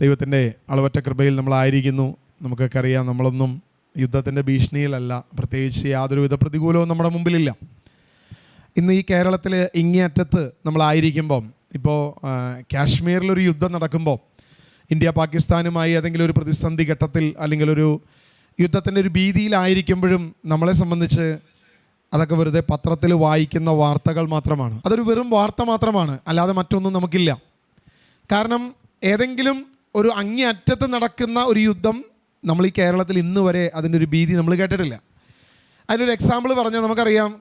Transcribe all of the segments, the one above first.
ദൈവത്തിൻ്റെ അളവറ്റ കൃപയിൽ നമ്മളായിരിക്കുന്നു. നമുക്കൊക്കെ അറിയാം, നമ്മളൊന്നും യുദ്ധത്തിൻ്റെ ഭീഷണിയിലല്ല, പ്രത്യേകിച്ച് യാതൊരുവിധ പ്രതികൂലവും നമ്മുടെ മുമ്പിലില്ല. ഇന്ന് ഈ കേരളത്തിൽ ഇങ്ങേയറ്റത്ത് നമ്മളായിരിക്കുമ്പം, ഇപ്പോൾ കാശ്മീരിലൊരു യുദ്ധം നടക്കുമ്പോൾ, ഇന്ത്യ പാകിസ്ഥാനുമായി ഏതെങ്കിലും ഒരു പ്രതിസന്ധി ഘട്ടത്തിൽ അല്ലെങ്കിൽ ഒരു യുദ്ധത്തിൻ്റെ ഒരു ഭീതിയിലായിരിക്കുമ്പോഴും നമ്മളെ സംബന്ധിച്ച് അതൊക്കെ വെറുതെ പത്രത്തിൽ വായിക്കുന്ന വാർത്തകൾ മാത്രമാണ്. അതൊരു വെറും വാർത്ത മാത്രമാണ്, അല്ലാതെ മറ്റൊന്നും നമുക്കില്ല. കാരണം ഏതെങ്കിലും ഒരു അങ്ങേയറ്റത്ത് നടക്കുന്ന ഒരു യുദ്ധം നമ്മൾ ഈ കേരളത്തിൽ ഇന്ന് വരെ അതിൻ്റെ ഒരു ഭീതി നമ്മൾ കേട്ടിട്ടില്ല. അതിനൊരു എക്സാമ്പിൾ പറഞ്ഞാൽ നമുക്കറിയാം,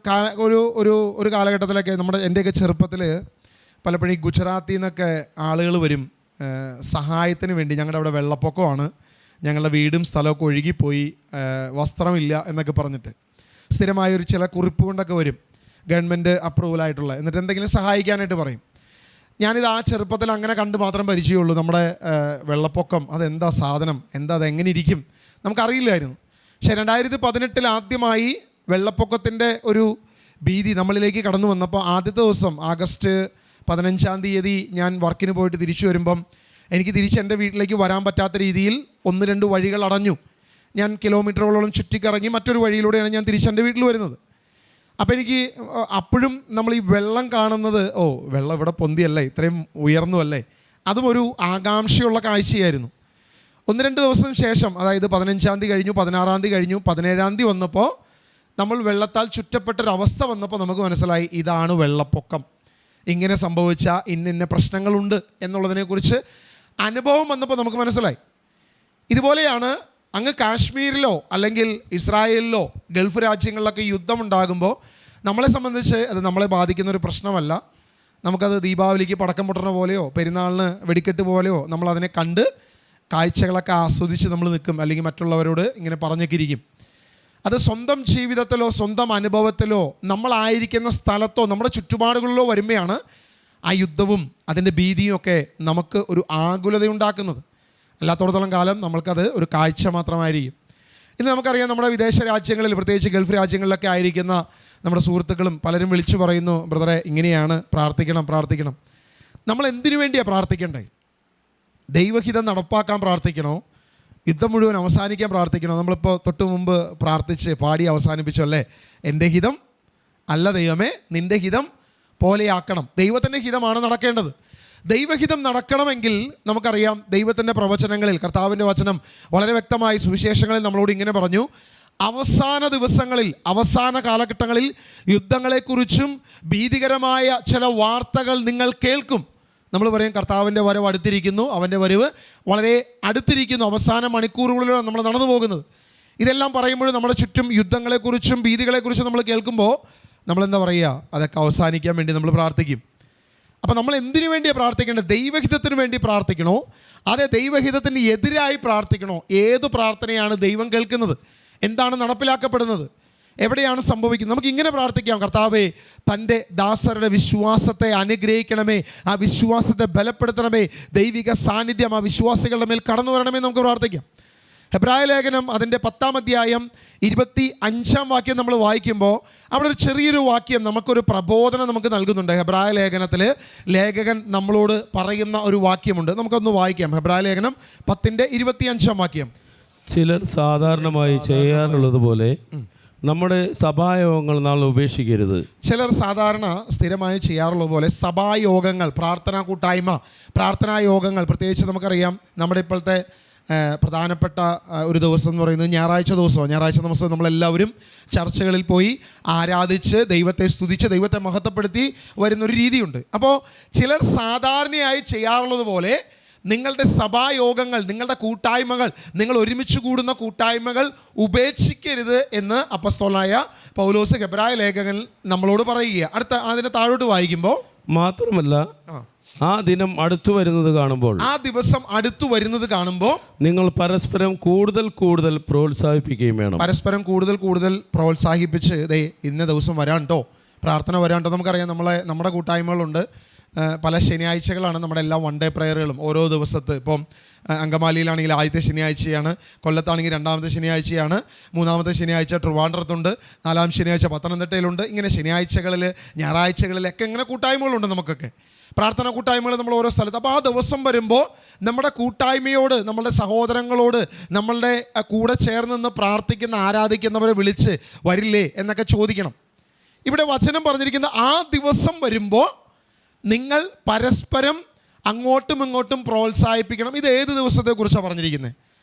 ഒരു കാലഘട്ടത്തിലൊക്കെ എൻ്റെയൊക്കെ ചെറുപ്പത്തിൽ പലപ്പോഴും ഈ ഗുജറാത്തിൽ നിന്നൊക്കെ ആളുകൾ വരും സഹായത്തിന് വേണ്ടി. ഞങ്ങളുടെ അവിടെ വെള്ളപ്പൊക്കമാണ്, ഞങ്ങളുടെ വീടും സ്ഥലമൊക്കെ ഒഴുകിപ്പോയി, വസ്ത്രമില്ല എന്നൊക്കെ പറഞ്ഞിട്ട് സ്ഥിരമായൊരു ചില കുറിപ്പ് കൊണ്ടൊക്കെ വരും, ഗവൺമെൻറ് അപ്രൂവലായിട്ടുള്ള. എന്നിട്ട് എന്തെങ്കിലും സഹായിക്കാനായിട്ട് പറയും. ഞാനിത് ആ ചെറുപ്പത്തിൽ അങ്ങനെ കണ്ട് മാത്രം പരിചയമുള്ളൂ. നമ്മുടെ വെള്ളപ്പൊക്കം അതെന്താ സാധനം, എന്താ അതെങ്ങനെ ഇരിക്കും നമുക്കറിയില്ലായിരുന്നു. പക്ഷേ 2018 ആദ്യമായി വെള്ളപ്പൊക്കത്തിൻ്റെ ഒരു ഭീതി നമ്മളിലേക്ക് കടന്നു വന്നപ്പോൾ, ആദ്യത്തെ ദിവസം ആഗസ്റ്റ് 15 ഞാൻ വർക്കിന് പോയിട്ട് തിരിച്ചു വരുമ്പം എനിക്ക് തിരിച്ച് എൻ്റെ വീട്ടിലേക്ക് വരാൻ പറ്റാത്ത രീതിയിൽ 1-2 വഴികൾ അടഞ്ഞു. ഞാൻ കിലോമീറ്ററുകളോളം ചുറ്റിക്കറങ്ങി മറ്റൊരു വഴിയിലൂടെയാണ് ഞാൻ തിരിച്ച് എൻ്റെ വീട്ടിൽ വരുന്നത്. അപ്പോൾ എനിക്ക് അപ്പോഴും നമ്മൾ ഈ വെള്ളം കാണുന്നത്, വെള്ളം ഇവിടെ പൊന്തിയല്ലേ, ഇത്രയും ഉയർന്നു അല്ലേ, അതും ഒരു ആകാംക്ഷയുള്ള കാഴ്ചയായിരുന്നു. 1-2 ദിവസം ശേഷം, അതായത് 15 കഴിഞ്ഞു, 16 കഴിഞ്ഞു, 17 വന്നപ്പോൾ നമ്മൾ വെള്ളത്താൽ ചുറ്റപ്പെട്ടൊരവസ്ഥ വന്നപ്പോൾ നമുക്ക് മനസ്സിലായി ഇതാണ് വെള്ളപ്പൊക്കം, ഇങ്ങനെ സംഭവിച്ച ഇന്ന പ്രശ്നങ്ങളുണ്ട് എന്നുള്ളതിനെക്കുറിച്ച് അനുഭവം വന്നപ്പോൾ നമുക്ക് മനസ്സിലായി. ഇതുപോലെയാണ് അങ്ങ് കാശ്മീരിലോ അല്ലെങ്കിൽ ഇസ്രായേലിലോ ഗൾഫ് രാജ്യങ്ങളിലൊക്കെ യുദ്ധമുണ്ടാകുമ്പോൾ നമ്മളെ സംബന്ധിച്ച് അത് നമ്മളെ ബാധിക്കുന്നൊരു പ്രശ്നമല്ല. നമുക്കത് ദീപാവലിക്ക് പടക്കം പൊട്ടുന്ന പോലെയോ പെരുന്നാളിന് വെടിക്കെട്ട് പോലെയോ നമ്മളതിനെ കണ്ട് കാഴ്ചകളൊക്കെ ആസ്വദിച്ച് നമ്മൾ നിൽക്കും, അല്ലെങ്കിൽ മറ്റുള്ളവരോട് ഇങ്ങനെ പറഞ്ഞൊക്കെ ഇരിക്കും. അത് സ്വന്തം ജീവിതത്തിലോ സ്വന്തം അനുഭവത്തിലോ നമ്മളായിരിക്കുന്ന സ്ഥലത്തോ നമ്മുടെ ചുറ്റുപാടുകളിലോ വരുമ്പോഴാണ് ആ യുദ്ധവും അതിൻ്റെ ഭീതിയും ഒക്കെ നമുക്ക് ഒരു ആകുലതയുണ്ടാക്കുന്നത്. അല്ലാത്തോടത്തോളം കാലം നമ്മൾക്കത് ഒരു കാഴ്ച മാത്രമായിരിക്കും. ഇന്ന് നമുക്കറിയാം, നമ്മുടെ വിദേശ രാജ്യങ്ങളിൽ, പ്രത്യേകിച്ച് ഗൾഫ് രാജ്യങ്ങളിലൊക്കെ ആയിരിക്കുന്ന നമ്മുടെ സുഹൃത്തുക്കളും പലരും വിളിച്ചു പറയുന്നു, ബ്രദറെ ഇങ്ങനെയാണ്, പ്രാർത്ഥിക്കണം. നമ്മൾ എന്തിനു വേണ്ടിയാണ് പ്രാർത്ഥിക്കേണ്ടത്? ദൈവഹിതം നടപ്പാക്കാൻ പ്രാർത്ഥിക്കണോ? യുദ്ധം മുഴുവൻ അവസാനിക്കാൻ പ്രാർത്ഥിക്കണോ? നമ്മളിപ്പോൾ തൊട്ട് മുമ്പ് പ്രാർത്ഥിച്ച് പാടി അവസാനിപ്പിച്ചു അല്ലേ, എൻ്റെ ഹിതം അല്ല ദൈവമേ, നിൻ്റെ ഹിതം പോലെയാക്കണം. ദൈവത്തിൻ്റെ ഹിതമാണ് നടക്കേണ്ടത്. ദൈവഹിതം നടക്കണമെങ്കിൽ നമുക്കറിയാം, ദൈവത്തിൻ്റെ പ്രവചനങ്ങളിൽ കർത്താവിൻ്റെ വചനം വളരെ വ്യക്തമായി സുവിശേഷങ്ങളിൽ നമ്മളോട് ഇങ്ങനെ പറഞ്ഞു, അവസാന ദിവസങ്ങളിൽ, അവസാന കാലഘട്ടങ്ങളിൽ യുദ്ധങ്ങളെക്കുറിച്ചും ഭീതികരമായ ചില വാർത്തകൾ നിങ്ങൾ കേൾക്കും. നമ്മൾ പറയും കർത്താവിൻ്റെ വരവ് അടുത്തിരിക്കുന്നു, അവൻ്റെ വരവ് വളരെ അടുത്തിരിക്കുന്നു, അവസാന മണിക്കൂറുകളിലാണ് നമ്മൾ നടന്നു പോകുന്നത്. ഇതെല്ലാം പറയുമ്പോഴും നമ്മുടെ ചുറ്റും യുദ്ധങ്ങളെക്കുറിച്ചും ഭീതികളെക്കുറിച്ചും നമ്മൾ കേൾക്കുമ്പോൾ നമ്മളെന്താ പറയുക, അതൊക്കെ അവസാനിക്കാൻ വേണ്ടി നമ്മൾ പ്രാർത്ഥിക്കും. അപ്പോൾ നമ്മൾ എന്തിനു വേണ്ടിയാണ് പ്രാർത്ഥിക്കേണ്ടത്? ദൈവഹിതത്തിന് വേണ്ടി പ്രാർത്ഥിക്കണോ, അതേ ദൈവഹിതത്തിന് എതിരായി പ്രാർത്ഥിക്കണോ? ഏത് പ്രാർത്ഥനയാണ് ദൈവം കേൾക്കുന്നത്? എന്താണ് നടപ്പിലാക്കപ്പെടുന്നത്? എവിടെയാണ് സംഭവിക്കുന്നത്? നമുക്ക് ഇങ്ങനെ പ്രാർത്ഥിക്കാം, കർത്താവേ തൻ്റെ ദാസരുടെ വിശ്വാസത്തെ അനുഗ്രഹിക്കണമേ, ആ വിശ്വാസത്തെ ബലപ്പെടുത്തണമേ, ദൈവിക സാന്നിധ്യം ആ വിശ്വാസികളുടെ മേൽ കടന്നു വരണമേ നമുക്ക് പ്രാർത്ഥിക്കാം. ഹെബ്രായ ലേഖനം അതിൻ്റെ 10-ാം അധ്യായം 25-ാം വാക്യം നമ്മൾ വായിക്കുമ്പോൾ അവിടെ ഒരു ചെറിയൊരു വാക്യം നമുക്കൊരു പ്രബോധനം നമുക്ക് നൽകുന്നുണ്ട്. ഹെബ്രായ ലേഖനത്തിൽ ലേഖകൻ നമ്മളോട് പറയുന്ന ഒരു വാക്യമുണ്ട്, നമുക്കൊന്ന് വായിക്കാം. ഹെബ്രായ ലേഖനം 10-ന്റെ-25-ാം വാക്യം. ചിലർ സാധാരണമായി ചെയ്യാറുള്ളത് പോലെ നമ്മുടെ സഭായോഗങ്ങൾ നാൾ ഉപേക്ഷിക്കരുത്. ചിലർ സാധാരണ സ്ഥിരമായി ചെയ്യാറുള്ളത് പോലെ സഭായോഗങ്ങൾ, പ്രാർത്ഥനാ കൂട്ടായ്മ, പ്രാർത്ഥനാ യോഗങ്ങൾ, പ്രത്യേകിച്ച് നമുക്കറിയാം നമ്മുടെ ഇപ്പോഴത്തെ പ്രധാനപ്പെട്ട ഒരു ദിവസം എന്ന് പറയുന്നത് ഞായറാഴ്ച ദിവസമാണ്. ഞായറാഴ്ച ദിവസം നമ്മളെല്ലാവരും ചർച്ചകളിൽ പോയി ആരാധിച്ച് ദൈവത്തെ സ്തുതിച്ച് ദൈവത്തെ മഹത്വപ്പെടുത്തി വരുന്നൊരു രീതിയുണ്ട്. അപ്പോൾ ചിലർ സാധാരണയായി ചെയ്യാറുള്ളത് പോലെ നിങ്ങളുടെ സഭായോഗങ്ങൾ, നിങ്ങളുടെ കൂട്ടായ്മകൾ, നിങ്ങൾ ഒരുമിച്ച് കൂടുന്ന കൂട്ടായ്മകൾ ഉപേക്ഷിക്കരുത് എന്ന് അപ്പസ്തോലനായ പൗലോസ് ഹെബ്രായ ലേഖകൻ നമ്മളോട് പറയുക. അതിന് താഴോട്ട് വായിക്കുമ്പോൾ, മാത്രമല്ല ആ ദിനം അടുത്തു വരുന്നത് കാണുമ്പോൾ, ആ ദിവസം അടുത്തു വരുന്നത് കാണുമ്പോൾ നിങ്ങൾ പരസ്പരം കൂടുതൽ പ്രോത്സാഹിപ്പിക്കുകയും വേണം. പരസ്പരം കൂടുതൽ പ്രോത്സാഹിപ്പിച്ച്, ഇന്ന ദിവസം വരാണ്ടോ, പ്രാർത്ഥന വരാണ്ടോ. നമുക്കറിയാം നമ്മുടെ കൂട്ടായ്മകളുണ്ട്, പല ശനിയാഴ്ചകളാണ് നമ്മുടെ എല്ലാ വൺ ഡേ പ്രയറുകളും. ഓരോ ദിവസത്ത് ഇപ്പം അങ്കമാലിയിലാണെങ്കിൽ ആദ്യത്തെ ശനിയാഴ്ചയാണ്, കൊല്ലത്താണെങ്കിൽ രണ്ടാമത്തെ ശനിയാഴ്ചയാണ്, മൂന്നാമത്തെ ശനിയാഴ്ച ട്രിവാൻഡ്രത്തുണ്ട്, നാലാം ശനിയാഴ്ച പത്തനംതിട്ടയിലുണ്ട്. ഇങ്ങനെ ശനിയാഴ്ചകളിൽ ഞായറാഴ്ചകളിലൊക്കെ ഇങ്ങനെ കൂട്ടായ്മകളുണ്ട് നമുക്കൊക്കെ, പ്രാർത്ഥന കൂട്ടായ്മകൾ നമ്മൾ ഓരോ സ്ഥലത്ത്. അപ്പോൾ ആ ദിവസം വരുമ്പോൾ നമ്മുടെ കൂട്ടായ്മയോട്, നമ്മളുടെ സഹോദരങ്ങളോട്, നമ്മളുടെ കൂടെ ചേർന്ന് നിന്ന് പ്രാർത്ഥിക്കുന്ന ആരാധിക്കുന്നവരെ വിളിച്ച് വരില്ലേ എന്നൊക്കെ ചോദിക്കണം. ഇവിടെ വചനം പറഞ്ഞിരിക്കുന്ന ആ ദിവസം വരുമ്പോൾ നിങ്ങൾ പരസ്പരം അങ്ങോട്ടും ഇങ്ങോട്ടും പ്രോത്സാഹിപ്പിക്കണം. ഇത് ഏത് ദിവസത്തെക്കുറിച്ചാണ് പറഞ്ഞിരിക്കുന്നത്?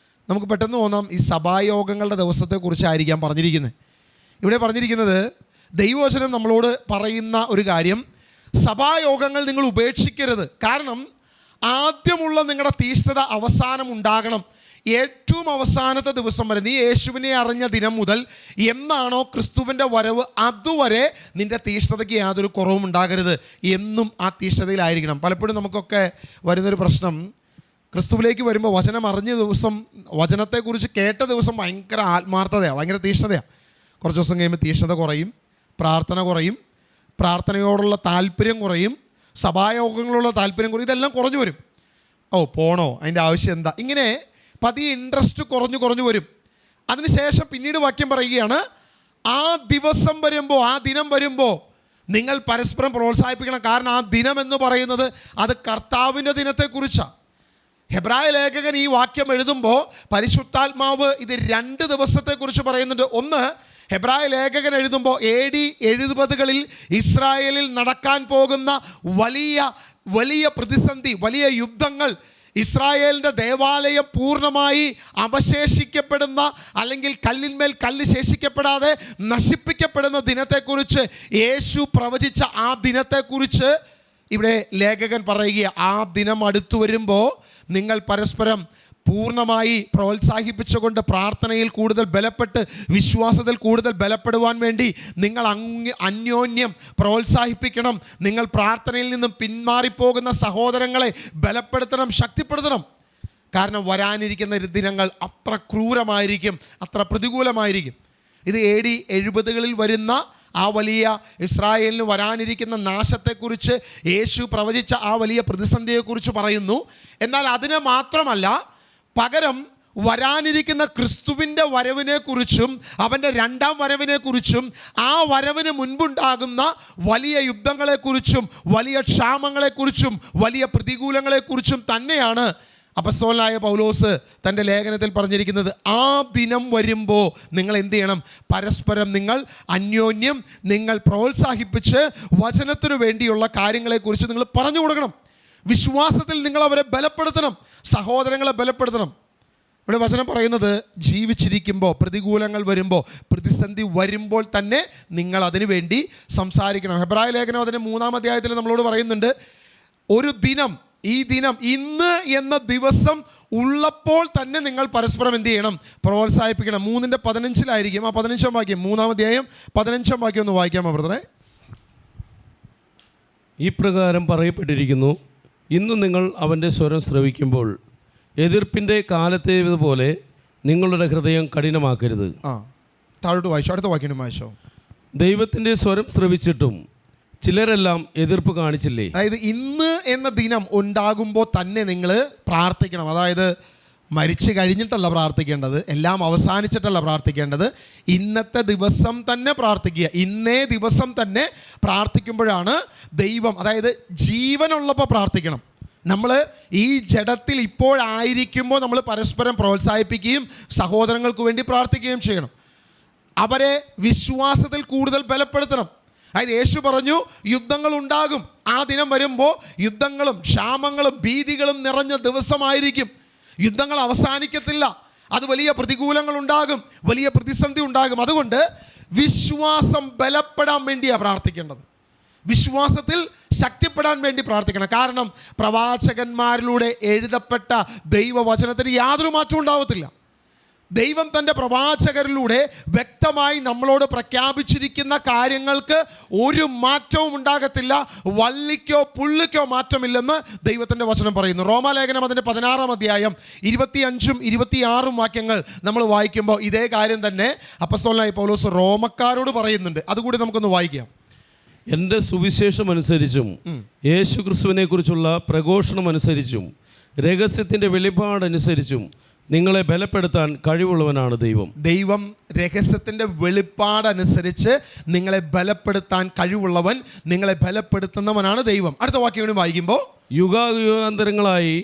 നമുക്ക് പെട്ടെന്ന് തോന്നാം ഈ സഭായോഗങ്ങളുടെ ദിവസത്തെക്കുറിച്ചായിരിക്കാം പറഞ്ഞിരിക്കുന്നത്. ഇവിടെ പറഞ്ഞിരിക്കുന്നത് ദൈവവചനം നമ്മളോട് പറയുന്ന ഒരു കാര്യം, സഭായോഗങ്ങൾ നിങ്ങൾ ഉപേക്ഷിക്കരുത്. കാരണം ആദ്യമുള്ള നിങ്ങളുടെ തീഷ്ണത അവസാനം ഉണ്ടാകണം. ഏറ്റവും അവസാനത്തെ ദിവസം വരെ, നീ യേശുവിനെ അറിഞ്ഞ ദിനം മുതൽ എന്നാണോ ക്രിസ്തുവിൻ്റെ വരവ് അതുവരെ നിൻ്റെ തീഷ്ണതയ്ക്ക് യാതൊരു കുറവും ഉണ്ടാകരുത്. എന്നും ആ തീഷ്ണതയിലായിരിക്കണം. പലപ്പോഴും നമുക്കൊക്കെ വരുന്നൊരു പ്രശ്നം, ക്രിസ്തുവിലേക്ക് വരുമ്പോൾ വചനം അറിഞ്ഞ ദിവസം, വചനത്തെക്കുറിച്ച് കേട്ട ദിവസം ഭയങ്കര ആത്മാർത്ഥതയാണ്, ഭയങ്കര തീഷ്ണതയാണ്. കുറച്ച് ദിവസം കഴിയുമ്പോൾ തീഷ്ണത കുറയും, പ്രാർത്ഥന കുറയും, പ്രാർത്ഥനയോടുള്ള താല്പര്യം കുറയും, സഭായോഗങ്ങളുള്ള താല്പര്യം കുറയും, ഇതെല്ലാം കുറഞ്ഞു വരും. പോണോ, അതിൻ്റെ ആവശ്യം എന്താ, ഇങ്ങനെ പതിയെ ഇൻട്രസ്റ്റ് കുറഞ്ഞു വരും. അതിനുശേഷം പിന്നീട് വാക്യം പറയുകയാണ്, ആ ദിവസം വരുമ്പോൾ, ആ ദിനം വരുമ്പോൾ നിങ്ങൾ പരസ്പരം പ്രോത്സാഹിപ്പിക്കണം. കാരണം ആ ദിനം എന്ന് പറയുന്നത് അത് കർത്താവിൻ്റെ ദിനത്തെക്കുറിച്ചാണ്. ഹെബ്രായ ലേഖകൻ ഈ വാക്യം എഴുതുമ്പോൾ പരിശുദ്ധാത്മാവ് ഇത് 2 ദിവസത്തെക്കുറിച്ച് പറയുന്നുണ്ട്. ഒന്ന്, ഹെബ്രായ ലേഖകൻ എഴുതുമ്പോൾ AD 70 ഇസ്രായേലിൽ നടക്കാൻ പോകുന്ന വലിയ പ്രതിസന്ധി, വലിയ യുദ്ധങ്ങൾ, ഇസ്രായേലിൻ്റെ ദേവാലയം പൂർണ്ണമായി അവശേഷിക്കപ്പെടുന്ന, അല്ലെങ്കിൽ കല്ലിന്മേൽ കല്ല് ശേഷിക്കപ്പെടാതെ നശിപ്പിക്കപ്പെടുന്ന ദിനത്തെക്കുറിച്ച്, യേശു പ്രവചിച്ച ആ ദിനത്തെക്കുറിച്ച് ഇവിടെ ലേഖകൻ പറയുക. ആ ദിനം അടുത്തു വരുമ്പോൾ നിങ്ങൾ പരസ്പരം പൂർണ്ണമായി പ്രോത്സാഹിപ്പിച്ചുകൊണ്ട് പ്രാർത്ഥനയിൽ കൂടുതൽ ബലപ്പെട്ട്, വിശ്വാസത്തിൽ കൂടുതൽ ബലപ്പെടുവാൻ വേണ്ടി നിങ്ങൾ അന്യോന്യം പ്രോത്സാഹിപ്പിക്കണം. നിങ്ങൾ പ്രാർത്ഥനയിൽ നിന്നും പിന്മാറിപ്പോകുന്ന സഹോദരങ്ങളെ ബലപ്പെടുത്തണം, ശക്തിപ്പെടുത്തണം. കാരണം വരാനിരിക്കുന്ന ദിനങ്ങൾ അത്ര ക്രൂരമായിരിക്കും, അത്ര പ്രതികൂലമായിരിക്കും. ഇത് AD 70 വരുന്ന ആ വലിയ ഇസ്രായേലിന് വരാനിരിക്കുന്ന നാശത്തെക്കുറിച്ച്, യേശു പ്രവചിച്ച ആ വലിയ പ്രതിസന്ധിയെക്കുറിച്ച് പറയുന്നു. എന്നാൽ അതിനെ മാത്രമല്ല, പകരം വരാനിരിക്കുന്ന ക്രിസ്തുവിൻ്റെ വരവിനെക്കുറിച്ചും അവൻ്റെ 2ാം വരവിനെക്കുറിച്ചും, ആ വരവിന് മുൻപുണ്ടാകുന്ന വലിയ യുദ്ധങ്ങളെക്കുറിച്ചും, വലിയ ക്ഷാമങ്ങളെക്കുറിച്ചും, വലിയ പ്രതികൂലങ്ങളെക്കുറിച്ചും തന്നെയാണ് അപ്പസ്തോലനായ പൗലോസ് തൻ്റെ ലേഖനത്തിൽ പറഞ്ഞിരിക്കുന്നത്. ആ ദിനം വരുമ്പോൾ നിങ്ങൾ എന്ത് ചെയ്യണം? പരസ്പരം നിങ്ങൾ അന്യോന്യം നിങ്ങൾ പ്രോത്സാഹിപ്പിച്ച് വചനത്തിനു വേണ്ടിയുള്ള കാര്യങ്ങളെക്കുറിച്ച് നിങ്ങൾ പറഞ്ഞു കൊടുക്കണം. വിശ്വാസത്തിൽ നിങ്ങൾ അവരെ ബലപ്പെടുത്തണം, സഹോദരങ്ങളെ ബലപ്പെടുത്തണം. ഇവിടെ വചനം പറയുന്നത്, ജീവിച്ചിരിക്കുമ്പോൾ, പ്രതികൂലങ്ങൾ വരുമ്പോൾ, പ്രതിസന്ധി വരുമ്പോൾ തന്നെ നിങ്ങൾ അതിനു വേണ്ടി സംസാരിക്കണം. ഹെബ്രായ ലേഖനം അതിൻ്റെ 3-ാം അധ്യായത്തിൽ നമ്മളോട് പറയുന്നുണ്ട്, ഒരു ദിനം, ഈ ദിനം, ഇന്ന് എന്ന ദിവസം ഉള്ളപ്പോൾ തന്നെ നിങ്ങൾ പരസ്പരം എന്ത് ചെയ്യണം? പ്രോത്സാഹിപ്പിക്കണം. 3:15 ആ 15-ാം വാക്യം, 3-ാം അധ്യായം 15-ാം വാക്യം ഒന്ന് വായിക്കാമോ ബ്രദറെ? ഈ പ്രകാരം പറയപ്പെട്ടിരിക്കുന്നു, ഇന്ന് നിങ്ങൾ അവൻ്റെ സ്വരം ശ്രവിക്കുമ്പോൾ എതിർപ്പിൻ്റെ കാലത്തേതുപോലെ നിങ്ങളുടെ ഹൃദയം കഠിനമാക്കരുത്. താഴോട്ട് വായിച്ചോ, അടുത്ത വാക്യം വായിച്ചോ. ദൈവത്തിൻ്റെ സ്വരം ശ്രവിച്ചിട്ടും ചിലരെല്ലാം എതിർപ്പ് കാണിച്ചില്ലേ? അതായത് ഇന്ന് എന്ന ദിനം ഉണ്ടാകുമ്പോൾ തന്നെ നിങ്ങൾ പ്രാർത്ഥിക്കണം. അതായത് മരിച്ചു കഴിഞ്ഞിട്ടല്ല പ്രാർത്ഥിക്കേണ്ടത്, എല്ലാം അവസാനിച്ചിട്ടല്ല പ്രാർത്ഥിക്കേണ്ടത്. ഇന്നത്തെ ദിവസം തന്നെ പ്രാർത്ഥിക്കുക. ഇന്നേ ദിവസം തന്നെ പ്രാർത്ഥിക്കുമ്പോഴാണ് ദൈവം, അതായത് ജീവനുള്ളപ്പോൾ പ്രാർത്ഥിക്കണം. നമ്മൾ ഈ ജഡത്തിൽ ഇപ്പോഴായിരിക്കുമ്പോൾ നമ്മൾ പരസ്പരം പ്രോത്സാഹിപ്പിക്കുകയും സഹോദരങ്ങൾക്ക് വേണ്ടി പ്രാർത്ഥിക്കുകയും ചെയ്യണം. അവരെ വിശ്വാസത്തിൽ കൂടുതൽ ബലപ്പെടുത്തണം. അതായത് യേശു പറഞ്ഞു, യുദ്ധങ്ങൾ ഉണ്ടാകും. ആ ദിനം വരുമ്പോൾ യുദ്ധങ്ങളും ക്ഷാമങ്ങളും ഭീതികളും നിറഞ്ഞ ദിവസമായിരിക്കും. യുദ്ധങ്ങൾ അവസാനിക്കത്തില്ല. അത് വലിയ പ്രതികൂലങ്ങൾ ഉണ്ടാകും, വലിയ പ്രതിസന്ധി ഉണ്ടാകും. അതുകൊണ്ട് വിശ്വാസം ബലപ്പെടാൻ വേണ്ടിയാണ് പ്രാർത്ഥിക്കേണ്ടത്. വിശ്വാസത്തിൽ ശക്തിപ്പെടാൻ വേണ്ടി പ്രാർത്ഥിക്കണം. കാരണം പ്രവാചകന്മാരിലൂടെ എഴുതപ്പെട്ട ദൈവവചനത്തിന് യാതൊരു മാറ്റവും ഉണ്ടാവത്തില്ല. ദൈവം തൻ്റെ പ്രവാചകരിലൂടെ വ്യക്തമായി നമ്മളോട് പ്രഖ്യാപിച്ചിരിക്കുന്ന കാര്യങ്ങൾക്ക് ഒരു മാറ്റവും ഉണ്ടാകത്തില്ല. വള്ളിക്കോ പുള്ളിക്കോ മാറ്റമില്ലെന്ന് ദൈവത്തിൻ്റെ വചനം പറയുന്നു. റോമാലേഖനം അതിൻ്റെ 16-ാം അധ്യായം 25-ഉം 26-ഉം വാക്യങ്ങൾ നമ്മൾ വായിക്കുമ്പോൾ ഇതേ കാര്യം തന്നെ അപ്പസ്തോലനായ പൗലോസ് റോമക്കാരോട് പറയുന്നുണ്ട്. അതുകൂടി നമുക്കൊന്ന് വായിക്കാം. എൻ്റെ സുവിശേഷം അനുസരിച്ചും യേശു ക്രിസ്തുവിനെ കുറിച്ചുള്ള പ്രഘോഷണം അനുസരിച്ചും രഹസ്യത്തിൻ്റെ വെളിപ്പാടനുസരിച്ചും നിങ്ങളെ ബലപ്പെടുത്താൻ കഴിവുള്ളവനാണ് ദൈവം. ദൈവം രഹസ്യത്തിൻ്റെ വെളിപ്പാടനുസരിച്ച് നിങ്ങളെ ബലപ്പെടുത്താൻ കഴിവുള്ളവൻ, നിങ്ങളെ ബലപ്പെടുത്തുന്നവനാണ് ദൈവം. അടുത്ത വാക്യം വായിക്കുമ്പോൾ യുഗാന്തരങ്ങളായി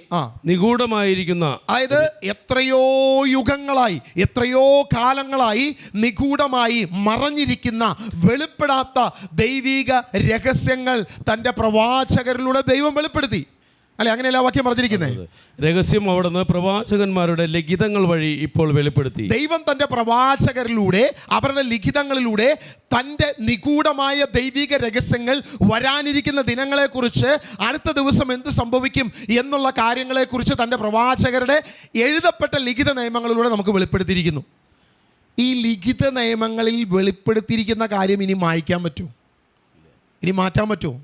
നിഗൂഢമായിരിക്കുന്ന, അതായത് എത്രയോ യുഗങ്ങളായി എത്രയോ കാലങ്ങളായി നിഗൂഢമായി മറഞ്ഞിരിക്കുന്ന വെളിപ്പെടാത്ത ദൈവിക രഹസ്യങ്ങൾ തൻ്റെ പ്രവാചകരിലൂടെ ദൈവം വെളിപ്പെടുത്തി. അല്ലെ, അങ്ങനെയല്ല വാക്യം പറഞ്ഞിരിക്കുന്നത്. രഹസ്യം അവിടുന്ന് പ്രവാചകന്മാരുടെ ലിഖിതങ്ങൾ വഴി ഇപ്പോൾ വെളിപ്പെടുത്തി. ദൈവം തൻ്റെ പ്രവാചകരിലൂടെ അവരുടെ ലിഖിതങ്ങളിലൂടെ തൻ്റെ നിഗൂഢമായ ദൈവിക രഹസ്യങ്ങൾ, വരാനിരിക്കുന്ന ദിനങ്ങളെക്കുറിച്ച്, അടുത്ത ദിവസം എന്ത് സംഭവിക്കും എന്നുള്ള കാര്യങ്ങളെക്കുറിച്ച് തൻ്റെ പ്രവാചകരുടെ എഴുതപ്പെട്ട ലിഖിത നിയമങ്ങളിലൂടെ നമുക്ക് വെളിപ്പെടുത്തിയിരിക്കുന്നു. ഈ ലിഖിത നിയമങ്ങളിൽ വെളിപ്പെടുത്തിയിരിക്കുന്ന കാര്യം ഇനി മായ്ക്കാൻ പറ്റുമോ? ഇനി മാറ്റാൻ പറ്റുമോ?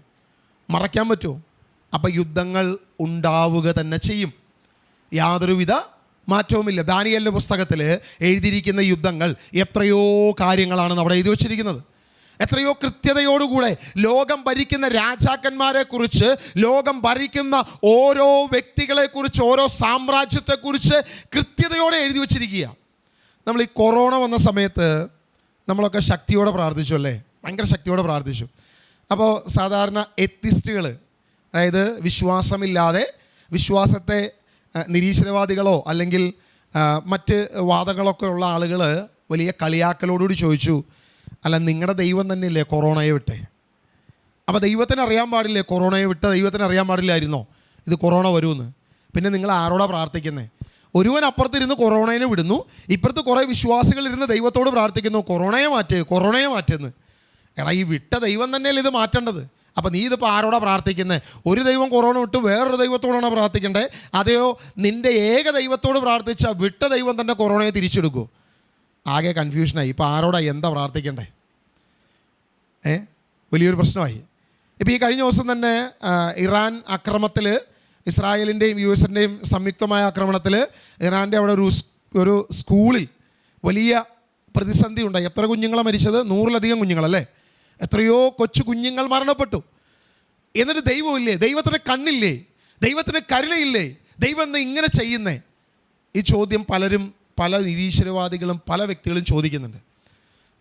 മറയ്ക്കാൻ പറ്റുമോ? അപ്പോൾ യുദ്ധങ്ങൾ ഉണ്ടാവുക തന്നെ ചെയ്യും, യാതൊരുവിധ മാറ്റവുമില്ല. ദാനിയേലിൻ്റെ പുസ്തകത്തിൽ എഴുതിയിരിക്കുന്ന യുദ്ധങ്ങൾ എത്രയോ കാര്യങ്ങളാണ് അവിടെ എഴുതി വച്ചിരിക്കുന്നത്. എത്രയോ കൃത്യതയോടുകൂടെ ലോകം ഭരിക്കുന്ന രാജാക്കന്മാരെക്കുറിച്ച്, ലോകം ഭരിക്കുന്ന ഓരോ വ്യക്തികളെക്കുറിച്ച്, ഓരോ സാമ്രാജ്യത്തെക്കുറിച്ച് കൃത്യതയോടെ എഴുതി വച്ചിരിക്കുക. നമ്മൾ ഈ കൊറോണ വന്ന സമയത്ത് നമ്മളൊക്കെ ശക്തിയോടെ പ്രാർത്ഥിച്ചു, അല്ലേ? ഭയങ്കര ശക്തിയോടെ പ്രാർത്ഥിച്ചു. അപ്പോൾ സാധാരണ എത്തിസ്റ്റുകൾ, അതായത് വിശ്വാസമില്ലാതെ, വിശ്വാസത്തെ നിരീശ്വരവാദികളോ അല്ലെങ്കിൽ മറ്റ് വാദങ്ങളൊക്കെ ഉള്ള ആളുകൾ വലിയ കളിയാക്കലോടുകൂടി ചോദിച്ചു, അല്ല നിങ്ങളുടെ ദൈവം തന്നെയല്ലേ കൊറോണയെ വിട്ടേ? അപ്പോൾ ദൈവത്തിന് അറിയാൻ പാടില്ലേ കൊറോണയെ വിട്ട ദൈവത്തിന് അറിയാൻ പാടില്ലായിരുന്നോ ഇത് കൊറോണ വരുമെന്ന്? പിന്നെ നിങ്ങൾ ആരോടാ പ്രാർത്ഥിക്കുന്നത്? ഒരുവൻ അപ്പുറത്തിരുന്ന് കൊറോണയെ വിടുന്നു, ഇപ്പുറത്ത് കുറേ വിശ്വാസികൾ ഇരുന്ന് ദൈവത്തോട് പ്രാർത്ഥിക്കുന്നു, കൊറോണയെ മാറ്റ്, കൊറോണയെ മാറ്റുന്നു. എടാ, ഈ വിട്ട ദൈവം തന്നെയല്ലേ ഇത് മാറ്റേണ്ടത്? അപ്പോൾ നീ ഇതിപ്പോൾ ആരോടാ പ്രാർത്ഥിക്കുന്നത്? ഒരു ദൈവം കൊറോണ വിട്ട് വേറൊരു ദൈവത്തോടാണോ പ്രാർത്ഥിക്കേണ്ടത്? അതെയോ നിൻ്റെ ഏക ദൈവത്തോട് പ്രാർത്ഥിച്ച വിട്ട ദൈവം തന്നെ കൊറോണയെ തിരിച്ചെടുക്കൂ? ആകെ കൺഫ്യൂഷനായി. ഇപ്പോൾ ആരോടാ എന്താ പ്രാർത്ഥിക്കണ്ടേ? വലിയൊരു പ്രശ്നമായി. ഇപ്പോൾ ഈ കഴിഞ്ഞ ദിവസം തന്നെ ഇറാൻ ആക്രമണത്തിൽ, ഇസ്രായേലിൻ്റെയും യു എസിൻ്റെയും സംയുക്തമായ ആക്രമണത്തിൽ ഇറാൻ്റെ അവിടെ ഒരു സ്കൂളിൽ വലിയ പ്രതിസന്ധി ഉണ്ടായി. എത്ര കുഞ്ഞുങ്ങളാണ് മരിച്ചത്? 100-ലധികം കുഞ്ഞുങ്ങളല്ലേ? എത്രയോ കൊച്ചു കുഞ്ഞുങ്ങൾ മരണപ്പെട്ടു. എന്നിട്ട് ദൈവമില്ലേ? ദൈവത്തിന് കണ്ണില്ലേ? ദൈവത്തിന് കരുണയില്ലേ? ദൈവം എന്താ ഇങ്ങനെ ചെയ്യുന്നേ? ഈ ചോദ്യം പലരും, പല നിരീശ്വരവാദികളും പല വ്യക്തികളും ചോദിക്കുന്നുണ്ട്.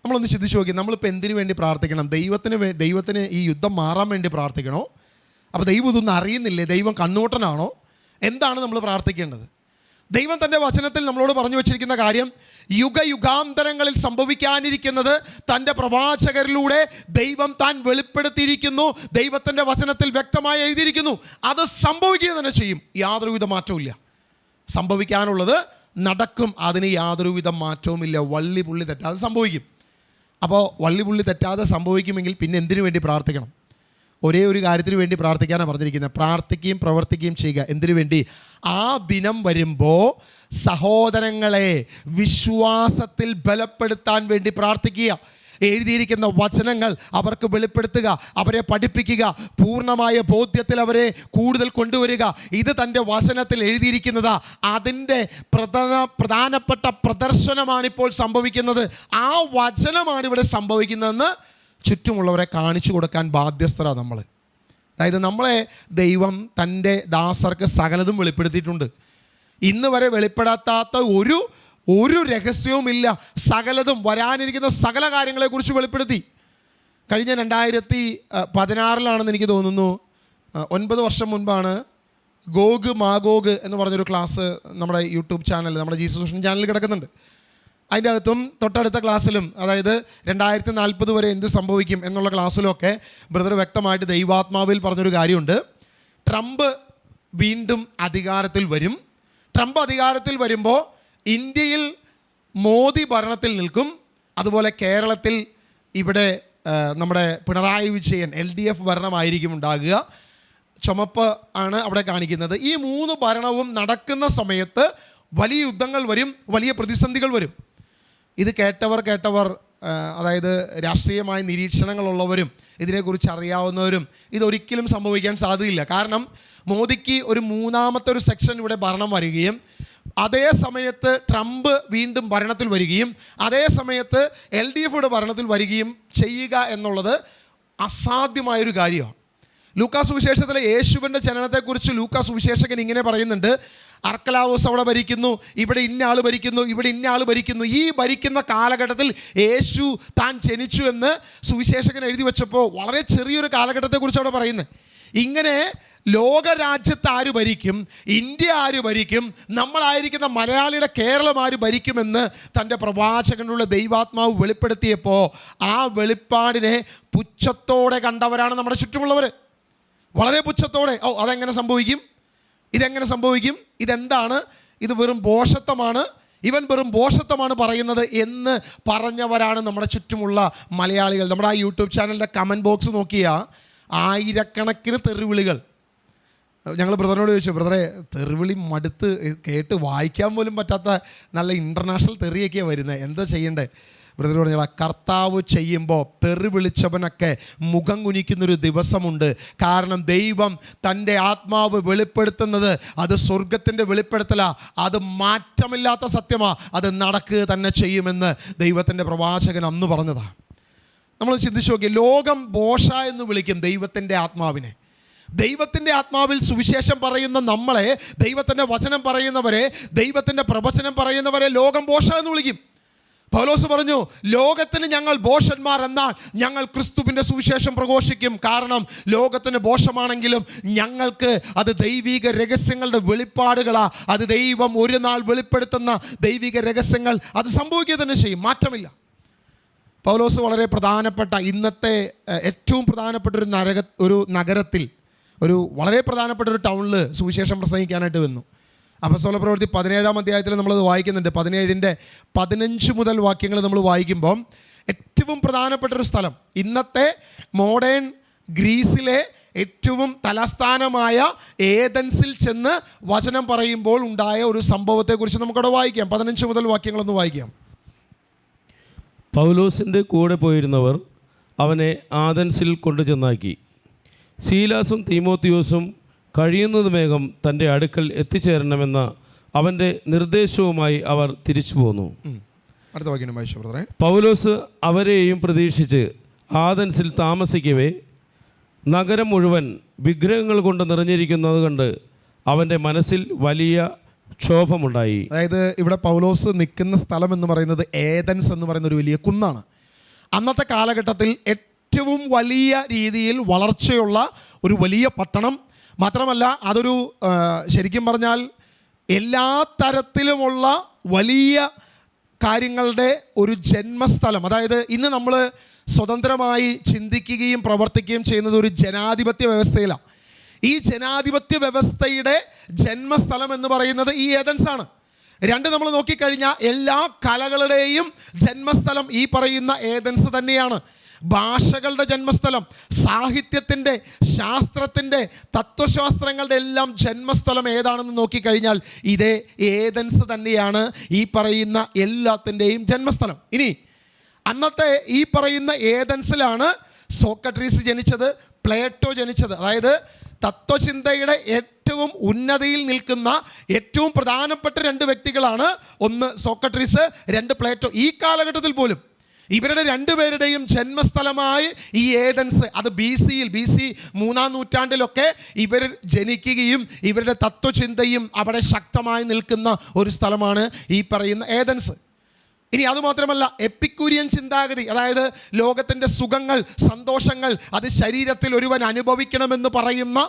നമ്മളൊന്ന് ചിന്തിച്ച് നോക്കി, നമ്മളിപ്പോൾ എന്തിനു വേണ്ടി പ്രാർത്ഥിക്കണം? ദൈവത്തിന് ഈ യുദ്ധം മാറാൻ വേണ്ടി പ്രാർത്ഥിക്കണോ? അപ്പോൾ ദൈവം ഇതൊന്നും അറിയുന്നില്ലേ? ദൈവം കണ്ണൂട്ടനാണോ? എന്താണ് നമ്മൾ പ്രാർത്ഥിക്കേണ്ടത്? ദൈവം തൻ്റെ വചനത്തിൽ നമ്മളോട് പറഞ്ഞു വച്ചിരിക്കുന്ന കാര്യം, യുഗയുഗാന്തരങ്ങളിൽ സംഭവിക്കാനിരിക്കുന്നത് തൻ്റെ പ്രവാചകരിലൂടെ ദൈവം താൻ വെളിപ്പെടുത്തിയിരിക്കുന്നു. ദൈവത്തിൻ്റെ വചനത്തിൽ വ്യക്തമായി എഴുതിയിരിക്കുന്നു. അത് സംഭവിക്കുക തന്നെ ചെയ്യും, യാതൊരുവിധ മാറ്റവുമില്ല. സംഭവിക്കാനുള്ളത് നടക്കും, അതിന് യാതൊരുവിധ മാറ്റവുമില്ല. വള്ളി പുള്ളി തെറ്റാതെ സംഭവിക്കും. അപ്പോൾ വള്ളി പുള്ളി തെറ്റാതെ സംഭവിക്കുമെങ്കിൽ പിന്നെ എന്തിനു വേണ്ടി പ്രാർത്ഥിക്കണം? ഒരേ ഒരു കാര്യത്തിന് വേണ്ടി പ്രാർത്ഥിക്കാനാണ് പറഞ്ഞിരിക്കുന്നത്. പ്രാർത്ഥിക്കുകയും പ്രവർത്തിക്കുകയും ചെയ്യുക. എന്തിനു വേണ്ടി? ആ ദിനം വരുമ്പോൾ സഹോദരങ്ങളെ വിശ്വാസത്തിൽ ബലപ്പെടുത്താൻ വേണ്ടി പ്രാർത്ഥിക്കുക. എഴുതിയിരിക്കുന്ന വചനങ്ങൾ അവർക്ക് വെളിപ്പെടുത്തുക, അവരെ പഠിപ്പിക്കുക, പൂർണ്ണമായ ബോധ്യത്തിൽ അവരെ കൂടുതൽ കൊണ്ടുവരിക. ഇത് തൻ്റെ വചനത്തിൽ എഴുതിയിരിക്കുന്നതാ. അതിൻ്റെ പ്രധാനപ്പെട്ട പ്രദർശനമാണിപ്പോൾ സംഭവിക്കുന്നത്. ആ വചനമാണ് ഇവിടെ സംഭവിക്കുന്നതെന്ന് ചുറ്റുമുള്ളവരെ കാണിച്ചു കൊടുക്കാൻ ബാധ്യസ്ഥരാണ് നമ്മൾ. അതായത് നമ്മളെ ദൈവം തൻ്റെ ദാസർക്ക് സകലതും വെളിപ്പെടുത്തിയിട്ടുണ്ട്. ഇന്ന് വരെ വെളിപ്പെടാത്ത ഒരു രഹസ്യവുമില്ല. സകലതും, വരാനിരിക്കുന്ന സകല കാര്യങ്ങളെക്കുറിച്ച് വെളിപ്പെടുത്തി. കഴിഞ്ഞ 2016 എനിക്ക് തോന്നുന്നു, 9 വർഷം മുൻപാണ് ഗോഗ് മാഗോഗ് എന്ന് പറഞ്ഞൊരു ക്ലാസ് നമ്മുടെ യൂട്യൂബ് ചാനൽ, നമ്മുടെ ജീസസ് മിഷൻ ചാനലിൽ കിടക്കുന്നുണ്ട്. അതിൻ്റെ അകത്തും തൊട്ടടുത്ത ക്ലാസ്സിലും, അതായത് 2040 വരെ എന്ത് സംഭവിക്കും എന്നുള്ള ക്ലാസ്സിലൊക്കെ ബ്രദർ വ്യക്തമായിട്ട് ദൈവാത്മാവിൽ പറഞ്ഞൊരു കാര്യമുണ്ട്. ട്രംപ് വീണ്ടും അധികാരത്തിൽ വരും. ട്രംപ് അധികാരത്തിൽ വരുമ്പോൾ ഇന്ത്യയിൽ മോദി ഭരണത്തിൽ നിൽക്കും. അതുപോലെ കേരളത്തിൽ ഇവിടെ നമ്മുടെ പിണറായി വിജയൻ LDF ഭരണമായിരിക്കും ഉണ്ടാകുക. ചുമപ്പ് ആണ് അവിടെ കാണിക്കുന്നത്. ഈ 3 ഭരണവും നടക്കുന്ന സമയത്ത് വലിയ യുദ്ധങ്ങൾ വരും, വലിയ പ്രതിസന്ധികൾ വരും. ഇത് കേട്ടവർ അതായത് രാഷ്ട്രീയമായ നിരീക്ഷണങ്ങളുള്ളവരും ഇതിനെക്കുറിച്ച് അറിയാവുന്നവരും ഇതൊരിക്കലും സംഭവിക്കാൻ സാധ്യതയില്ല. കാരണം മോദിക്ക് ഒരു 3ാമത്തെ സെക്ഷൻ ഇവിടെ ഭരണം വരികയും അതേ സമയത്ത് ട്രംപ് വീണ്ടും ഭരണത്തിൽ വരികയും അതേ സമയത്ത് LDF ഭരണത്തിൽ വരികയും ചെയ്യുക എന്നുള്ളത് അസാധ്യമായൊരു കാര്യമാണ്. ലൂക്കാ സുവിശേഷത്തിലെ യേശുവിൻ്റെ ജനനത്തെക്കുറിച്ച് ലൂക്കാ സുവിശേഷകൻ ഇങ്ങനെ പറയുന്നുണ്ട്: അർക്കലാവോസ് അവിടെ ഭരിക്കുന്നു, ഇവിടെ ഇന്ന ആൾ ഭരിക്കുന്നു, ഇവിടെ ഇന്ന ആൾ ഭരിക്കുന്നു. ഈ ഭരിക്കുന്ന കാലഘട്ടത്തിൽ യേശു താൻ ജനിച്ചു എന്ന് സുവിശേഷകൻ എഴുതി വെച്ചപ്പോൾ വളരെ ചെറിയൊരു കാലഘട്ടത്തെക്കുറിച്ച് അവിടെ പറയുന്നത്. ഇങ്ങനെ ലോകരാജ്യത്ത് ആര് ഭരിക്കും, ഇന്ത്യ ആര് ഭരിക്കും, നമ്മളായിരിക്കുന്ന മലയാളിയുടെ കേരളം ആര് ഭരിക്കുമെന്ന് തൻ്റെ പ്രവാചകനുള്ള ദൈവാത്മാവ് വെളിപ്പെടുത്തിയപ്പോൾ ആ വെളിപ്പാടിനെ പുച്ഛത്തോടെ കണ്ടവരാണ് നമ്മുടെ ചുറ്റുമുള്ളവർ. വളരെ പുച്ഛത്തോടെ, അതെങ്ങനെ സംഭവിക്കും, ഇതെങ്ങനെ സംഭവിക്കും, ഇതെന്താണ്, ഇത് വെറും ഭോഷത്വമാണ്, ഇവൻ വെറും ഭോഷത്വമാണ് പറയുന്നത് എന്ന് പറഞ്ഞവരാണ് നമ്മുടെ ചുറ്റുമുള്ള മലയാളികൾ. നമ്മുടെ ആ യൂട്യൂബ് ചാനലിൻ്റെ കമൻറ്റ് ബോക്സ് നോക്കിയാൽ ആയിരക്കണക്കിന് തെറിവിളികൾ. ഞങ്ങൾ ബ്രദറിനോട് ചോദിച്ചു, ബ്രദറെ തെറിവിളി മടുത്ത് കേട്ട് വായിക്കാൻ പോലും പറ്റാത്ത നല്ല ഇൻ്റർനാഷണൽ തെറിയൊക്കെയാണ് വരുന്നത്, എന്താ ചെയ്യണ്ടേ? ബ്രദർ പറഞ്ഞാൽ കർത്താവ് ചെയ്യുമ്പോൾ തെറി വിളിച്ചവനൊക്കെ മുഖം കുനിക്കുന്നൊരു ദിവസമുണ്ട്. കാരണം ദൈവം തൻ്റെ ആത്മാവ് വെളിപ്പെടുത്തുന്നത് അത് സ്വർഗത്തിൻ്റെ വെളിപ്പെടുത്തലാണ്, അത് മാറ്റമില്ലാത്ത സത്യമാണ്, അത് നടക്കുക തന്നെ ചെയ്യുമെന്ന് ദൈവത്തിൻ്റെ പ്രവാചകൻ അന്ന് പറഞ്ഞതാണ്. നമ്മൾ ചിന്തിച്ചു നോക്കി, ലോകം ബോഷ എന്ന് വിളിക്കും ദൈവത്തിൻ്റെ ആത്മാവിനെ. ദൈവത്തിൻ്റെ ആത്മാവിൽ സുവിശേഷം പറയുന്ന നമ്മളെ, ദൈവത്തിൻ്റെ വചനം പറയുന്നവരെ, ദൈവത്തിൻ്റെ പ്രവചനം പറയുന്നവരെ ലോകം ബോഷ എന്ന് വിളിക്കും. പൗലോസ് പറഞ്ഞു, ലോകത്തിന് ഞങ്ങൾ ബോഷന്മാർ, എന്നാൽ ഞങ്ങൾ ക്രിസ്തുവിൻ്റെ സുവിശേഷം പ്രഘോഷിക്കും. കാരണം ലോകത്തിന് ബോഷമാണെങ്കിലും ഞങ്ങൾക്ക് അത് ദൈവിക രഹസ്യങ്ങളുടെ വെളിപ്പാടുകളാ. അത് ദൈവം ഒരു നാൾ വെളിപ്പെടുത്തുന്ന ദൈവിക രഹസ്യങ്ങൾ, അത് സംഭവിക്കുക തന്നെ ചെയ്യും, മാറ്റമില്ല. പൗലോസ് വളരെ പ്രധാനപ്പെട്ട, ഇന്നത്തെ ഏറ്റവും പ്രധാനപ്പെട്ട ഒരു നഗരത്തിൽ, ഒരു വളരെ പ്രധാനപ്പെട്ട ഒരു ടൗണിൽ സുവിശേഷം പ്രസംഗിക്കാനായിട്ട് വന്നു. അപ്പോസ്തല പ്രവൃത്തി 17-ാം അധ്യായത്തിൽ നമ്മളത് വായിക്കുന്നുണ്ട്. 17-15 മുതൽ വാക്യങ്ങൾ നമ്മൾ വായിക്കുമ്പം ഏറ്റവും പ്രധാനപ്പെട്ട ഒരു സ്ഥലം, ഇന്നത്തെ മോഡേൺ ഗ്രീസിലെ ഏറ്റവും തലസ്ഥാനമായ ഏതൻസിൽ ചെന്ന് വചനം പറയുമ്പോൾ ഉണ്ടായ ഒരു സംഭവത്തെക്കുറിച്ച് നമുക്കവിടെ വായിക്കാം. 15 മുതൽ വാക്യങ്ങളൊന്ന് വായിക്കാം. പൗലോസിൻ്റെ കൂടെ പോയിരുന്നവർ അവനെ ആഥൻസിൽ കൊണ്ടുചെന്നാക്കി. സീലാസും തീമോത്തിയോസും കഴിയുന്നത് വേഗം തൻ്റെ അടുക്കൽ എത്തിച്ചേരണമെന്ന അവൻ്റെ നിർദ്ദേശവുമായി അവർ തിരിച്ചു പോന്നു. അടുത്ത വാക്യം വായിച്ചു ബ്രദറെ. പൗലോസ് അവരെയും പ്രതീക്ഷിച്ച് ആഥൻസിൽ താമസിക്കവേ നഗരം മുഴുവൻ വിഗ്രഹങ്ങൾ കൊണ്ട് നിറഞ്ഞിരിക്കുന്നത് കണ്ട് അവൻ്റെ മനസ്സിൽ വലിയ ക്ഷോഭമുണ്ടായി. അതായത് ഇവിടെ പൗലോസ് നിൽക്കുന്ന സ്ഥലം എന്ന് പറയുന്നത് ഏതൻസ് എന്ന് പറയുന്ന ഒരു വലിയ കുന്നാണ്. അന്നത്തെ കാലഘട്ടത്തിൽ ഏറ്റവും വലിയ രീതിയിൽ വളർച്ചയുള്ള ഒരു വലിയ പട്ടണം. മാത്രമല്ല അതൊരു ശരിക്കും പറഞ്ഞാൽ എല്ലാ തരത്തിലുമുള്ള വലിയ കാര്യങ്ങളുടെ ഒരു ജന്മസ്ഥലം. അതായത് ഇന്ന് നമ്മൾ സ്വതന്ത്രമായി ചിന്തിക്കുകയും പ്രവർത്തിക്കുകയും ചെയ്യുന്നത് ഒരു ജനാധിപത്യ വ്യവസ്ഥയിലാണ്. ഈ ജനാധിപത്യ വ്യവസ്ഥയുടെ ജന്മസ്ഥലം എന്ന് പറയുന്നത് ഈ ഏതൻസാണ്. രണ്ട്, നമ്മൾ നോക്കിക്കഴിഞ്ഞാൽ എല്ലാ കലകളുടെയും ജന്മസ്ഥലം ഈ പറയുന്ന ഏതൻസ് തന്നെയാണ്. ഭാഷകളുടെ ജന്മസ്ഥലം, സാഹിത്യത്തിൻ്റെ, ശാസ്ത്രത്തിൻ്റെ, തത്വശാസ്ത്രങ്ങളുടെ എല്ലാം ജന്മസ്ഥലം ഏതാണെന്ന് നോക്കിക്കഴിഞ്ഞാൽ ഇതേ ഏതൻസ് തന്നെയാണ് ഈ പറയുന്ന എല്ലാത്തിൻ്റെയും ജന്മസ്ഥലം. ഇനി അന്നത്തെ ഈ പറയുന്ന ഏതൻസിലാണ് സോക്രട്ടീസ് ജനിച്ചത്, പ്ലേറ്റോ ജനിച്ചത്. അതായത് തത്വചിന്തയുടെ ഏറ്റവും ഉന്നതിയിൽ നിൽക്കുന്ന ഏറ്റവും പ്രധാനപ്പെട്ട രണ്ട് വ്യക്തികളാണ്, ഒന്ന് സോക്രട്ടീസ്, രണ്ട് പ്ലേറ്റോ. ഈ കാലഘട്ടത്തിൽ പോലും ഇവരുടെ രണ്ടുപേരുടെയും ജന്മസ്ഥലമായി ഈ ഏതൻസ്, അത് ബി സി 3-ാം നൂറ്റാണ്ടിലൊക്കെ ഇവർ ജനിക്കുകയും ഇവരുടെ തത്വചിന്തയും അവിടെ ശക്തമായി നിൽക്കുന്ന ഒരു സ്ഥലമാണ് ഈ പറയുന്ന ഏതൻസ്. ഇനി അതുമാത്രമല്ല, എപ്പിക്യൂരിയൻ ചിന്താഗതി, അതായത് ലോകത്തിൻ്റെ സുഖങ്ങൾ, സന്തോഷങ്ങൾ അത് ശരീരത്തിൽ ഒരുവൻ അനുഭവിക്കണമെന്ന് പറയുന്ന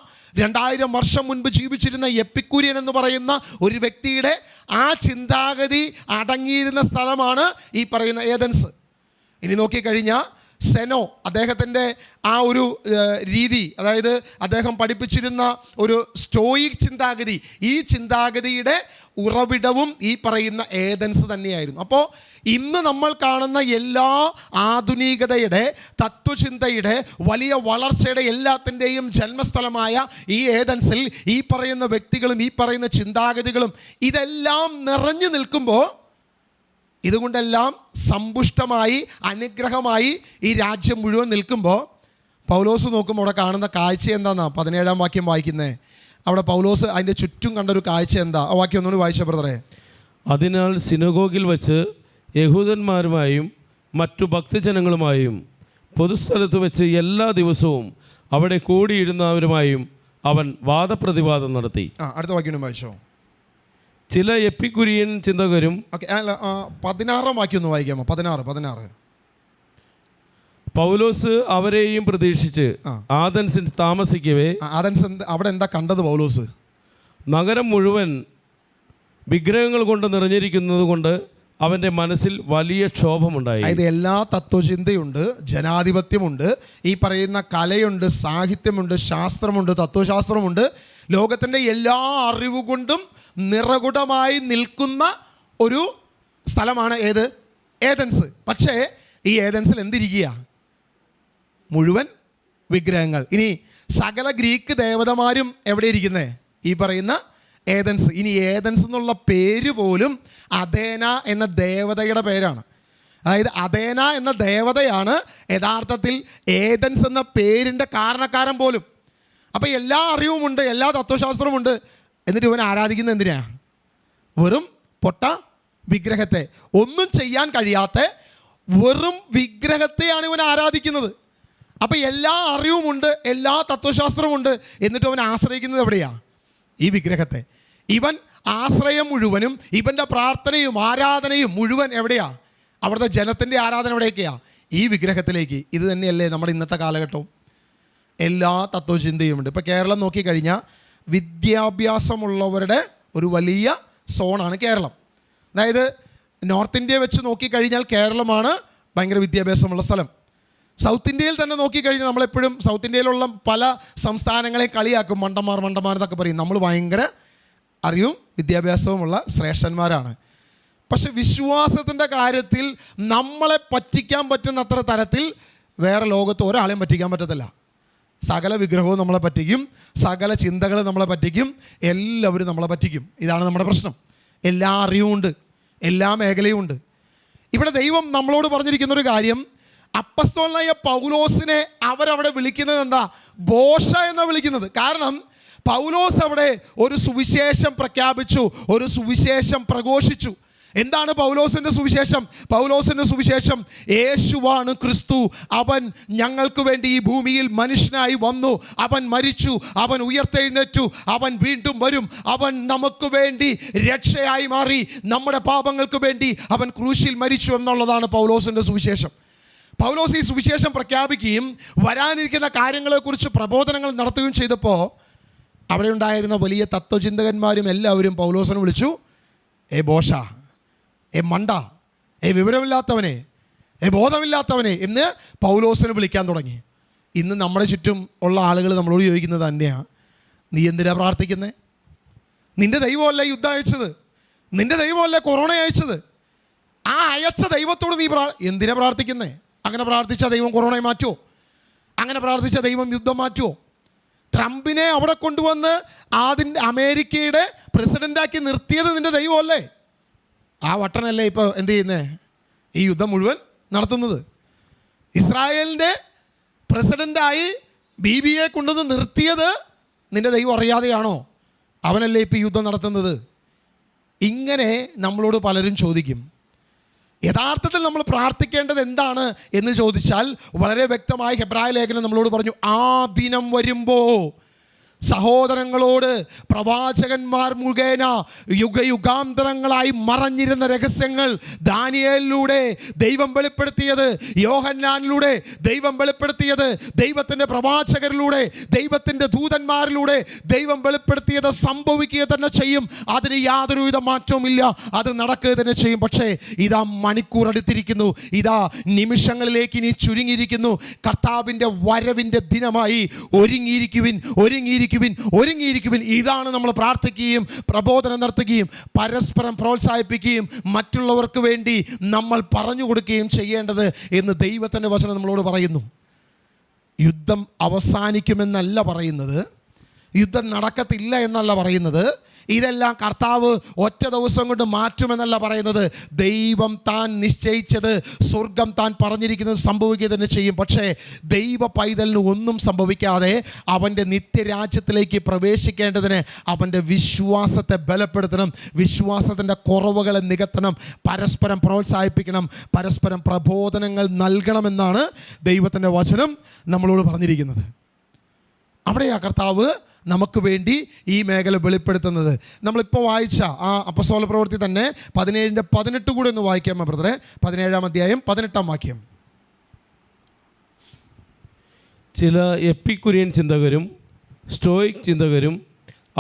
2000 വർഷം മുൻപ് ജീവിച്ചിരുന്ന എപ്പിക്യൂരിയൻ എന്ന് പറയുന്ന ഒരു വ്യക്തിയുടെ ആ ചിന്താഗതി അടങ്ങിയിരുന്ന സ്ഥലമാണ് ഈ പറയുന്ന ഏതൻസ്. ഇനി നോക്കിക്കഴിഞ്ഞാൽ സെനോ, അദ്ദേഹത്തിൻ്റെ ആ ഒരു രീതി, അതായത് അദ്ദേഹം പഠിപ്പിച്ചിരുന്ന ഒരു സ്റ്റോയിക് ചിന്താഗതി, ഈ ചിന്താഗതിയുടെ ഉറവിടവും ഈ പറയുന്ന ഏതൻസ് തന്നെയായിരുന്നു. അപ്പോൾ ഇന്ന് നമ്മൾ കാണുന്ന എല്ലാ ആധുനികതയുടെ, തത്വചിന്തയുടെ, വലിയ വളർച്ചയുടെ എല്ലാത്തിൻ്റെയും ജന്മസ്ഥലമായ ഈ ഏതൻസിൽ ഈ പറയുന്ന വ്യക്തികളും ഈ പറയുന്ന ചിന്താഗതികളും ഇതെല്ലാം നിറഞ്ഞു നിൽക്കുമ്പോൾ, ഇതുകൊണ്ടെല്ലാം സമ്പുഷ്ടമായി അനുഗ്രഹമായി ഈ രാജ്യം മുഴുവൻ നിൽക്കുമ്പോൾ പൗലോസ് നോക്കുമ്പോൾ അവിടെ കാണുന്ന കാഴ്ച എന്താണെന്നാ 17-ാം വാക്യം വായിക്കുന്നത്. അവിടെ പൗലോസ് അതിൻ്റെ ചുറ്റും കണ്ടൊരു കാഴ്ച എന്താ? ആ വാക്യം ഒന്നുകൂടി വായിച്ച ബ്രദറെ. അതിനാൽ സിനഗോഗിൽ വച്ച് യഹൂദന്മാരുമായും മറ്റു ഭക്തജനങ്ങളുമായും പൊതുസ്ഥലത്ത് വെച്ച് എല്ലാ ദിവസവും അവിടെ കൂടിയിരുന്നവരുമായും അവൻ വാദപ്രതിവാദം നടത്തി. അടുത്ത വാക്യം വായിച്ചോ. ചില എപ്പിക്കുരിയൻ ചിന്തകരും. ഓക്കെ, അല്ല 16 വാക്യം ഒന്ന് വായിക്കാമോ? 16. പൗലോസ് അവരെയും പ്രതീക്ഷിച്ച് ആഥൻസിൽ താമസിക്കവേ. ആഥൻസ് അവിടെ എന്താ കണ്ടത് പൗലോസ്? നഗരം മുഴുവൻ വിഗ്രഹങ്ങൾ കൊണ്ട് നിറഞ്ഞിരിക്കുന്നത് കൊണ്ട് അവൻ്റെ മനസ്സിൽ വലിയ ക്ഷോഭമുണ്ടായി. അതായത് എല്ലാ തത്വചിന്തയുണ്ട്, ജനാധിപത്യമുണ്ട്, ഈ പറയുന്ന കലയുണ്ട്, സാഹിത്യമുണ്ട്, ശാസ്ത്രമുണ്ട്, തത്വശാസ്ത്രമുണ്ട്, ലോകത്തിൻ്റെ എല്ലാ അറിവ് കൊണ്ടും നിറകുടമായി നിൽക്കുന്ന ഒരു സ്ഥലമാണ് ഏത്? ഏഥൻസ്. പക്ഷേ ഈ ഏഥൻസിൽ എന്തിരിക്കുക? മുഴുവൻ വിഗ്രഹങ്ങൾ. ഇനി സകല ഗ്രീക്ക് ദേവതമാരും എവിടെ ഇരിക്കുന്നേ? ഈ പറയുന്ന ഏഥൻസ്. ഇനി ഏഥൻസ് എന്നുള്ള പേര് പോലും അഥേന എന്ന ദേവതയുടെ പേരാണ്. അതായത് അഥേന എന്ന ദേവതയാണ് യഥാർത്ഥത്തിൽ ഏഥൻസ് എന്ന പേരിൻ്റെ കാരണക്കാരൻ പോലും. അപ്പോൾ എല്ലാ അറിവുമുണ്ട്, എല്ലാ തത്വശാസ്ത്രമുണ്ട്, എന്നിട്ട് ഇവൻ ആരാധിക്കുന്നത് എന്തിനാ? വെറും പൊട്ട വിഗ്രഹത്തെ, ഒന്നും ചെയ്യാൻ കഴിയാത്ത വെറും വിഗ്രഹത്തെയാണ് ഇവൻ ആരാധിക്കുന്നത്. അപ്പോൾ എല്ലാ അറിവുമുണ്ട്, എല്ലാ തത്വശാസ്ത്രമുണ്ട്, എന്നിട്ട് അവൻ ആശ്രയിക്കുന്നത് എവിടെയാണ്? ഈ വിഗ്രഹത്തെ. ഇവൻ ആശ്രയം മുഴുവനും, ഇവൻ്റെ പ്രാർത്ഥനയും ആരാധനയും മുഴുവൻ എവിടെയാണ്? അവിടുത്തെ ജനത്തിൻ്റെ ആരാധന എവിടേക്കാണ്? ഈ വിഗ്രഹത്തിലേക്ക്. ഇത് തന്നെയല്ലേ നമ്മുടെ ഇന്നത്തെ കാലഘട്ടവും? എല്ലാ തത്വചിന്തയുമുണ്ട്. ഇപ്പോൾ കേരളം നോക്കിക്കഴിഞ്ഞാൽ വിദ്യാഭ്യാസമുള്ളവരുടെ ഒരു വലിയ സോണാണ് കേരളം. അതായത് നോർത്ത് ഇന്ത്യ വെച്ച് നോക്കിക്കഴിഞ്ഞാൽ കേരളമാണ് ഭയങ്കര വിദ്യാഭ്യാസമുള്ള സ്ഥലം. സൗത്ത് ഇന്ത്യയിൽ തന്നെ നോക്കിക്കഴിഞ്ഞാൽ നമ്മളെപ്പോഴും സൗത്ത് ഇന്ത്യയിലുള്ള പല സംസ്ഥാനങ്ങളെ കളിയാക്കും, മണ്ടന്മാർ എന്നൊക്കെ പറയും. നമ്മൾ ഭയങ്കര അറിവും വിദ്യാഭ്യാസവുമുള്ള ശ്രേഷ്ഠന്മാരാണ്. പക്ഷെ വിശ്വാസത്തിൻ്റെ കാര്യത്തിൽ നമ്മളെ പറ്റിക്കാൻ പറ്റുന്ന അത്ര തരത്തിൽ വേറെ ലോകത്ത് ഒരാളെയും പറ്റിക്കാൻ പറ്റത്തില്ല. സകല വിഗ്രഹവും നമ്മളെ പറ്റിക്കും, സകല ചിന്തകൾ നമ്മളെ പറ്റിക്കും, എല്ലാവരും നമ്മളെ പറ്റിക്കും. ഇതാണ് നമ്മുടെ പ്രശ്നം. എല്ലാ അറിവുമുണ്ട്, എല്ലാ മേഖലയും ഉണ്ട്. ഇവിടെ ദൈവം നമ്മളോട് പറഞ്ഞിരിക്കുന്നൊരു കാര്യം, അപ്പസ്തോലനായ പൗലോസിനെ അവരവിടെ വിളിക്കുന്നത് എന്താ? ബോഷ എന്നാണ് വിളിക്കുന്നത്. കാരണം പൗലോസ് അവിടെ ഒരു സുവിശേഷം പ്രഖ്യാപിച്ചു, ഒരു സുവിശേഷം പ്രഘോഷിച്ചു. എന്താണ് പൗലോസിൻ്റെ സുവിശേഷം? പൗലോസിൻ്റെ സുവിശേഷം യേശുവാണ് ക്രിസ്തു, അവൻ ഞങ്ങൾക്ക് വേണ്ടി ഈ ഭൂമിയിൽ മനുഷ്യനായി വന്നു, അവൻ മരിച്ചു, അവൻ ഉയർത്തെഴുന്നേറ്റു, അവൻ വീണ്ടും വരും, അവൻ നമുക്ക് വേണ്ടി രക്ഷയായി മാറി, നമ്മുടെ പാപങ്ങൾക്ക് വേണ്ടി അവൻ ക്രൂശിൽ മരിച്ചു എന്നുള്ളതാണ് പൗലോസിൻ്റെ സുവിശേഷം. പൗലോസ് ഈ സുവിശേഷം പ്രഖ്യാപിക്കുകയും വരാനിരിക്കുന്ന കാര്യങ്ങളെക്കുറിച്ച് പ്രബോധനങ്ങൾ നടത്തുകയും ചെയ്തപ്പോൾ അവിടെ ഉണ്ടായിരുന്ന വലിയ തത്വചിന്തകന്മാരും എല്ലാവരും പൗലോസിനെ വിളിച്ചു, ഏ ബോഷ, ഏ മണ്ട, ഏ വിവരമില്ലാത്തവനെ, ഏ ബോധമില്ലാത്തവനെ എന്ന് പൗലോസിനെ വിളിക്കാൻ തുടങ്ങി. ഇന്ന് നമ്മുടെ ചുറ്റും ഉള്ള ആളുകൾ നമ്മളോട് ചോദിക്കുന്നത് തന്നെയാണ്, നീ എന്തിനാ പ്രാർത്ഥിക്കുന്നത്? നിൻ്റെ ദൈവമല്ലേ യുദ്ധം അയച്ചത്? നിൻ്റെ ദൈവമല്ലേ കൊറോണ അയച്ചത്? ആ അയച്ച ദൈവത്തോട് നീ എന്തിനാ പ്രാർത്ഥിക്കുന്നേ? അങ്ങനെ പ്രാർത്ഥിച്ച ദൈവം കൊറോണയെ മാറ്റുമോ? അങ്ങനെ പ്രാർത്ഥിച്ച ദൈവം യുദ്ധം മാറ്റുമോ? ട്രംപിനെ അവിടെ കൊണ്ടുവന്ന് അമേരിക്കയുടെ പ്രസിഡൻ്റാക്കി നിർത്തിയത് നിൻ്റെ ദൈവമല്ലേ? ആ വട്ടനല്ലേ ഇപ്പോൾ എന്ത് ചെയ്യുന്നേ? ഈ യുദ്ധം മുഴുവൻ നടത്തുന്നത്. ഇസ്രായേലിൻ്റെ പ്രസിഡൻ്റായി ബീബിയെ കൊണ്ടുവന്ന് നിർത്തിയത് നിൻ്റെ ദൈവം അറിയാതെയാണോ? അവനല്ലേ ഇപ്പോൾ ഈ യുദ്ധം നടത്തുന്നത്? ഇങ്ങനെ നമ്മളോട് പലരും ചോദിക്കും. യഥാർത്ഥത്തിൽ നമ്മൾ പ്രാർത്ഥിക്കേണ്ടത് എന്താണ് എന്ന് ചോദിച്ചാൽ വളരെ വ്യക്തമായി ഹെബ്രായ ലേഖനം നമ്മളോട് പറഞ്ഞു, ആ ദിനം വരുമ്പോൾ സഹോദരങ്ങളോട് പ്രവാചകന്മാർ മുഖേന യുഗയുഗാന്തരങ്ങളായി മറഞ്ഞിരുന്ന രഹസ്യങ്ങൾ ദാനിയേലിലൂടെ ദൈവം വെളിപ്പെടുത്തിയത്, യോഹന്നാനിലൂടെ ദൈവം വെളിപ്പെടുത്തിയത്, ദൈവത്തിൻ്റെ പ്രവാചകരിലൂടെ, ദൈവത്തിൻ്റെ ദൂതന്മാരിലൂടെ ദൈവം വെളിപ്പെടുത്തിയത് സംഭവിക്കുക തന്നെ ചെയ്യും. അതിന് യാതൊരുവിധ മാറ്റവുമില്ല, അത് നടക്കുക തന്നെ ചെയ്യും. പക്ഷേ ഇതാ മണിക്കൂർ അടുത്തിരിക്കുന്നു, ഇതാ നിമിഷങ്ങളിലേക്ക് ഇനി ചുരുങ്ങിയിരിക്കുന്നു. കർത്താവിൻ്റെ വരവിൻ്റെ ദിനമായി ഒരുങ്ങിയിരിക്കുവിൻ. ഇതാണ് നമ്മൾ പ്രാർത്ഥിക്കുകയും പ്രബോധനം നടത്തുകയും പരസ്പരം പ്രോത്സാഹിപ്പിക്കുകയും മറ്റുള്ളവർക്ക് വേണ്ടി നമ്മൾ പറഞ്ഞു കൊടുക്കുകയും ചെയ്യേണ്ടത് എന്ന് ദൈവത്തിൻ്റെ വചനം നമ്മളോട് പറയുന്നു. യുദ്ധം അവസാനിക്കുമെന്നല്ല പറയുന്നത്, യുദ്ധം നടക്കത്തില്ല എന്നല്ല പറയുന്നത്. ഇതെല്ലാം കർത്താവ് ഒറ്റ ദിവസം കൊണ്ട് മാറ്റുമെന്നല്ല പറയുന്നത്. ദൈവം താൻ നിശ്ചയിച്ചത്, സ്വർഗം താൻ പറഞ്ഞിരിക്കുന്നത് സംഭവിക്കുക തന്നെ ചെയ്യും. പക്ഷേ ദൈവ പൈതലിന് ഒന്നും സംഭവിക്കാതെ അവൻ്റെ നിത്യരാജ്യത്തിലേക്ക് പ്രവേശിക്കേണ്ടതിന് അവൻ്റെ വിശ്വാസത്തെ ബലപ്പെടുത്തണം, വിശ്വാസത്തിൻ്റെ കുറവുകളെ നികത്തണം, പരസ്പരം പ്രോത്സാഹിപ്പിക്കണം, പരസ്പരം പ്രബോധനങ്ങൾ നൽകണമെന്നാണ് ദൈവത്തിൻ്റെ വചനം നമ്മളോട് പറഞ്ഞിരിക്കുന്നത്. അവിടെയാ കർത്താവ് നമുക്ക് വേണ്ടി ഈ മേഖല വെളിപ്പെടുത്തുന്നത്. നമ്മളിപ്പോൾ വായിച്ച ആ അപ്പസ്തോല പ്രവൃത്തി തന്നെ 17:18 കൂടെ ഒന്ന് വായിക്കാമോ ബ്രദറെ? 17-ാം അധ്യായം 18-ാം വാക്യം. ചില എപ്പിക്കുര്യൻ ചിന്തകരും സ്റ്റോയിക് ചിന്തകരും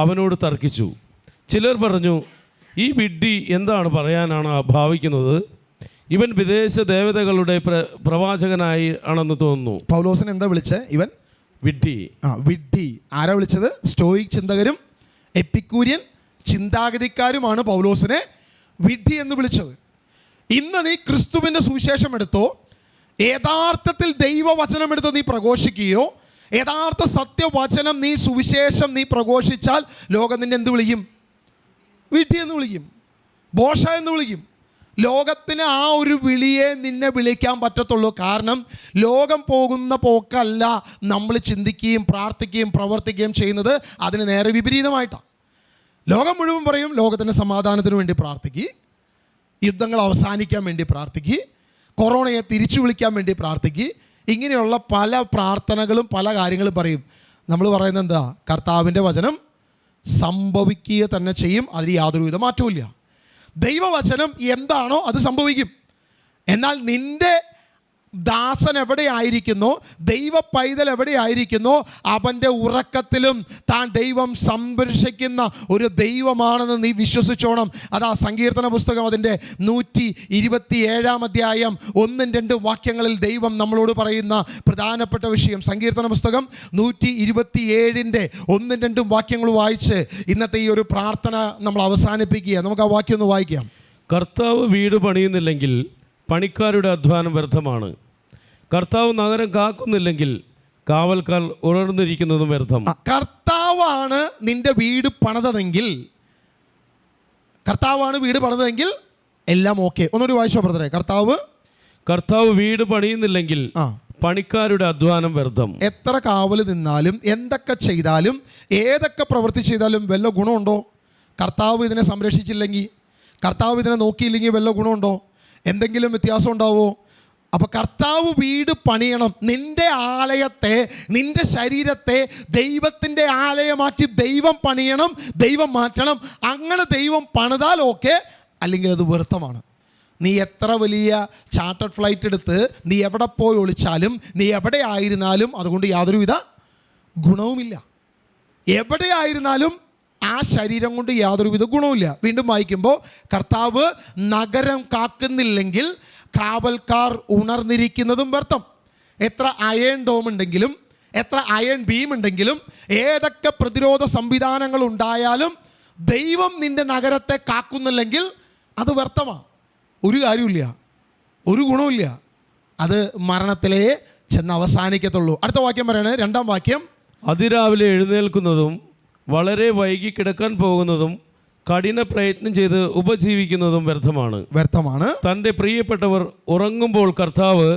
അവനോട് തർക്കിച്ചു. ചിലർ പറഞ്ഞു, ഈ വിഡ്ഢി എന്താണ് പറയാനാണ് ഭാവിക്കുന്നത്? ഇവൻ വിദേശ ദേവതകളുടെ പ്രവാചകനായി ആണെന്ന് തോന്നുന്നു. പൗലോസിനെ എന്താ വിളിച്ചേ? ഇവൻ വിഡ്ഢി. വിഡ്ഢി. ആരാ വിളിച്ചത്? സ്റ്റോയിക് ചിന്തകരും എപ്പിക്കൂര്യൻ ചിന്താഗതിക്കാരുമാണ് പൗലോസിനെ വിഡ്ഢി എന്ന് വിളിച്ചത്. ഇന്ന് നീ ക്രിസ്തുവിൻ്റെ സുവിശേഷം എടുത്തോ, യഥാർത്ഥത്തിൽ ദൈവവചനം എടുത്ത് നീ പ്രഘോഷിക്കുകയോ, യഥാർത്ഥ സത്യവചനം നീ സുവിശേഷം നീ പ്രഘോഷിച്ചാൽ ലോകം നിന്നെ എന്ത് വിളിക്കും? വിഡ്ഢി എന്ന് വിളിക്കും, ബോഷ എന്ന് വിളിക്കും. ലോകത്തിന് ആ ഒരു വിളിയെ നിന്നെ വിളിക്കാൻ പറ്റത്തുള്ളൂ. കാരണം ലോകം പോകുന്ന പോക്കല്ല നമ്മൾ ചിന്തിക്കുകയും പ്രാർത്ഥിക്കുകയും പ്രവർത്തിക്കുകയും ചെയ്യുന്നത്. അതിന് നേരെ വിപരീതമായിട്ടാണ്. ലോകം മുഴുവൻ പറയും ലോകത്തിൻ്റെ സമാധാനത്തിന് വേണ്ടി പ്രാർത്ഥിക്കുക, യുദ്ധങ്ങൾ അവസാനിക്കാൻ വേണ്ടി പ്രാർത്ഥിക്കുക, കൊറോണയെ തിരിച്ചു വിളിക്കാൻ വേണ്ടി പ്രാർത്ഥിക്കുക. ഇങ്ങനെയുള്ള പല പ്രാർത്ഥനകളും പല കാര്യങ്ങളും പറയും. നമ്മൾ പറയുന്നത് എന്താ? കർത്താവിൻ്റെ വചനം സംഭവിക്കുക തന്നെ ചെയ്യും, അതിൽ യാതൊരുവിധ മാറ്റവും. ദൈവവചനം എന്താണോ അത് സംഭവിക്കും. എന്നാൽ നിൻ്റെ ദാസൻ എവിടെയായിരിക്കുന്നോ, ദൈവ പൈതൽ എവിടെയായിരിക്കുന്നോ, അവൻ്റെ ഉറക്കത്തിലും താൻ ദൈവം സംരക്ഷിക്കുന്ന ഒരു ദൈവമാണെന്ന് നീ വിശ്വസിച്ചോണം. അതാ സങ്കീർത്തന പുസ്തകം അതിൻ്റെ 127-ാം അധ്യായം 1-2 വാക്യങ്ങളിൽ ദൈവം നമ്മളോട് പറയുന്ന പ്രധാനപ്പെട്ട വിഷയം. സങ്കീർത്തന പുസ്തകം 127-ന്റെ 1-2 വാക്യങ്ങൾ വായിച്ച് ഇന്നത്തെ ഈ ഒരു പ്രാർത്ഥന നമ്മൾ അവസാനിപ്പിക്കുക. നമുക്ക് ആ വാക്യം ഒന്ന് വായിക്കാം. കർത്താവ് വീട് പണിയുന്നില്ലെങ്കിൽ പണിക്കാരുടെ അധ്വാനം വ്യർത്ഥമാണ്. കർത്താവ് നഗരം കാക്കുന്നില്ലെങ്കിൽ കാവൽക്കാർ ഉണർന്നിരിക്കുന്നതും വ്യർത്ഥം. കർത്താവാണ് നിന്റെ വീട് പണിതെങ്കിൽ, എല്ലാം ഓക്കെ. ഒന്നുകൂടി വായിച്ചോ ബ്രദറെ. കർത്താവ് വീട് പണിയുന്നില്ലെങ്കിൽ പണിക്കാരുടെ അധ്വാനം വ്യർത്ഥം. എത്ര കാവൽ നിന്നാലും എന്തൊക്കെ ചെയ്താലും ഏതൊക്കെ പ്രവൃത്തി ചെയ്താലും വല്ല ഗുണമുണ്ടോ? കർത്താവ് ഇതിനെ സംരക്ഷിച്ചില്ലെങ്കിൽ, കർത്താവ് ഇതിനെ നോക്കിയില്ലെങ്കിൽ വല്ല ഗുണമുണ്ടോ? എന്തെങ്കിലും വ്യത്യാസം ഉണ്ടാവോ? അപ്പോൾ കർത്താവ് വീട് പണിയണം. നിൻ്റെ ആലയത്തെ, നിൻ്റെ ശരീരത്തെ ദൈവത്തിൻ്റെ ആലയമാക്കി ദൈവം പണിയണം, ദൈവം മാറ്റണം. അങ്ങനെ ദൈവം പണിതാൽ ഓക്കെ, അല്ലെങ്കിൽ അത് വ്യർത്ഥമാണ്. നീ എത്ര വലിയ ചാർട്ടേഡ് ഫ്ലൈറ്റ് എടുത്ത് നീ എവിടെ പോയി ഒളിച്ചാലും, നീ എവിടെ ആയിരുന്നാലും അതുകൊണ്ട് യാതൊരുവിധ ഗുണവുമില്ല. എവിടെയായിരുന്നാലും ആ ശരീരം കൊണ്ട് യാതൊരുവിധ ഗുണവുമില്ല. വീണ്ടും വായിക്കുമ്പോൾ, കർത്താവ് നഗരം കാക്കുന്നില്ലെങ്കിൽ കാവൽക്കാർ ഉണർന്നിരിക്കുന്നതും വ്യർത്ഥം. എത്ര അയൺ ഡോം ഉണ്ടെങ്കിലും, എത്ര അയൺ ബീം ഉണ്ടെങ്കിലും, ഏതൊക്കെ പ്രതിരോധ സംവിധാനങ്ങൾ ഉണ്ടായാലും ദൈവം നിൻ്റെ നഗരത്തെ കാക്കുന്നില്ലെങ്കിൽ അത് വ്യർത്ഥമാണ്. ഒരു കാര്യമില്ല, ഒരു ഗുണമില്ല. അത് മരണത്തിലേ ചെന്ന് അവസാനിക്കത്തുള്ളൂ. അടുത്ത വാക്യം പറയണേ, 2-ാം വാക്യം. അതിരാവിലെ എഴുന്നേൽക്കുന്നതും വളരെ വൈകി കിടക്കാൻ പോകുന്നതും കഠിന പ്രയത്നം ചെയ്ത് ഉപജീവിക്കുന്നതും വ്യർത്ഥമാണ്. തൻ്റെ പ്രിയപ്പെട്ടവർ ഉറങ്ങുമ്പോൾ കർത്താവ്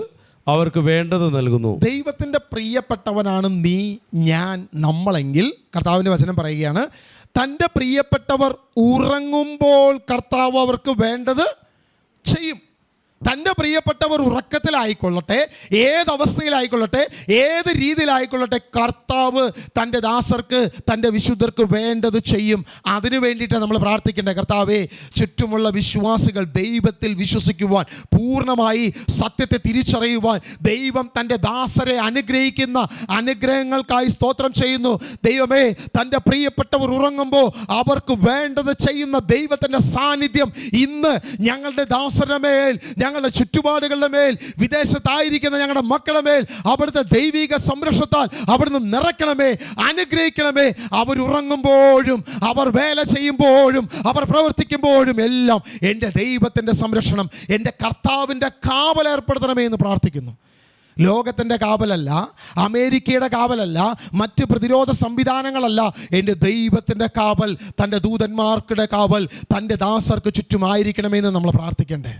അവർക്ക് വേണ്ടത് നൽകുന്നു. ദൈവത്തിൻ്റെ പ്രിയപ്പെട്ടവനാണ് നീ, ഞാൻ, നമ്മളെങ്കിൽ കർത്താവിൻ്റെ വചനം പറയുകയാണ്, തൻ്റെ പ്രിയപ്പെട്ടവർ ഉറങ്ങുമ്പോൾ കർത്താവ് അവർക്ക് വേണ്ടത് ചെയ്യും. തൻ്റെ പ്രിയപ്പെട്ടവർ ഉറക്കത്തിലായിക്കൊള്ളട്ടെ, ഏതവസ്ഥയിലായിക്കൊള്ളട്ടെ, ഏത് രീതിയിലായിക്കൊള്ളട്ടെ, കർത്താവ് തൻ്റെ ദാസർക്ക്, തൻ്റെ വിശുദ്ധർക്ക് വേണ്ടത് ചെയ്യും. അതിനു വേണ്ടിയിട്ടാണ് നമ്മൾ പ്രാർത്ഥിക്കേണ്ടത്. കർത്താവേ, ചുറ്റുമുള്ള വിശ്വാസികൾ ദൈവത്തിൽ വിശ്വസിക്കുവാൻ, പൂർണ്ണമായി സത്യത്തെ തിരിച്ചറിയുവാൻ ദൈവം തൻ്റെ ദാസരെ അനുഗ്രഹിക്കുന്ന അനുഗ്രഹങ്ങൾക്കായി സ്തോത്രം ചെയ്യുന്നു. ദൈവമേ, തൻ്റെ പ്രിയപ്പെട്ടവർ ഉറങ്ങുമ്പോൾ അവർക്ക് വേണ്ടത് ചെയ്യുന്ന ദൈവത്തിൻ്റെ സാന്നിധ്യം ഇന്ന് ഞങ്ങളുടെ ദാസരുടെ മേൽ, ഞങ്ങളുടെ ചുറ്റുപാടുകളുടെ മേൽ, വിദേശത്തായിരിക്കുന്ന ഞങ്ങളുടെ മക്കളുടെ മേൽ അവിടുത്തെ ദൈവിക സംരക്ഷണത്താൽ അവിടുന്ന് നിറയ്ക്കണമേ, അനുഗ്രഹിക്കണമേ. അവരുറങ്ങുമ്പോഴും, അവർ വേല ചെയ്യുമ്പോഴും, അവർ പ്രവർത്തിക്കുമ്പോഴും എല്ലാം എൻ്റെ ദൈവത്തിൻ്റെ സംരക്ഷണം, എൻ്റെ കർത്താവിൻ്റെ കാവലേർപ്പെടുത്തണമേ എന്ന് പ്രാർത്ഥിക്കുന്നു. ലോകത്തിൻ്റെ കാവലല്ല, അമേരിക്കയുടെ കാവലല്ല, മറ്റ് പ്രതിരോധ സംവിധാനങ്ങളല്ല. എൻ്റെ ദൈവത്തിൻ്റെ കാവൽ, തൻ്റെ ദൂതന്മാർക്കുടെ കാവൽ തൻ്റെ ദാസർക്ക് ചുറ്റുമായിരിക്കണമെന്ന് നമ്മൾ പ്രാർത്ഥിക്കണ്ടേ.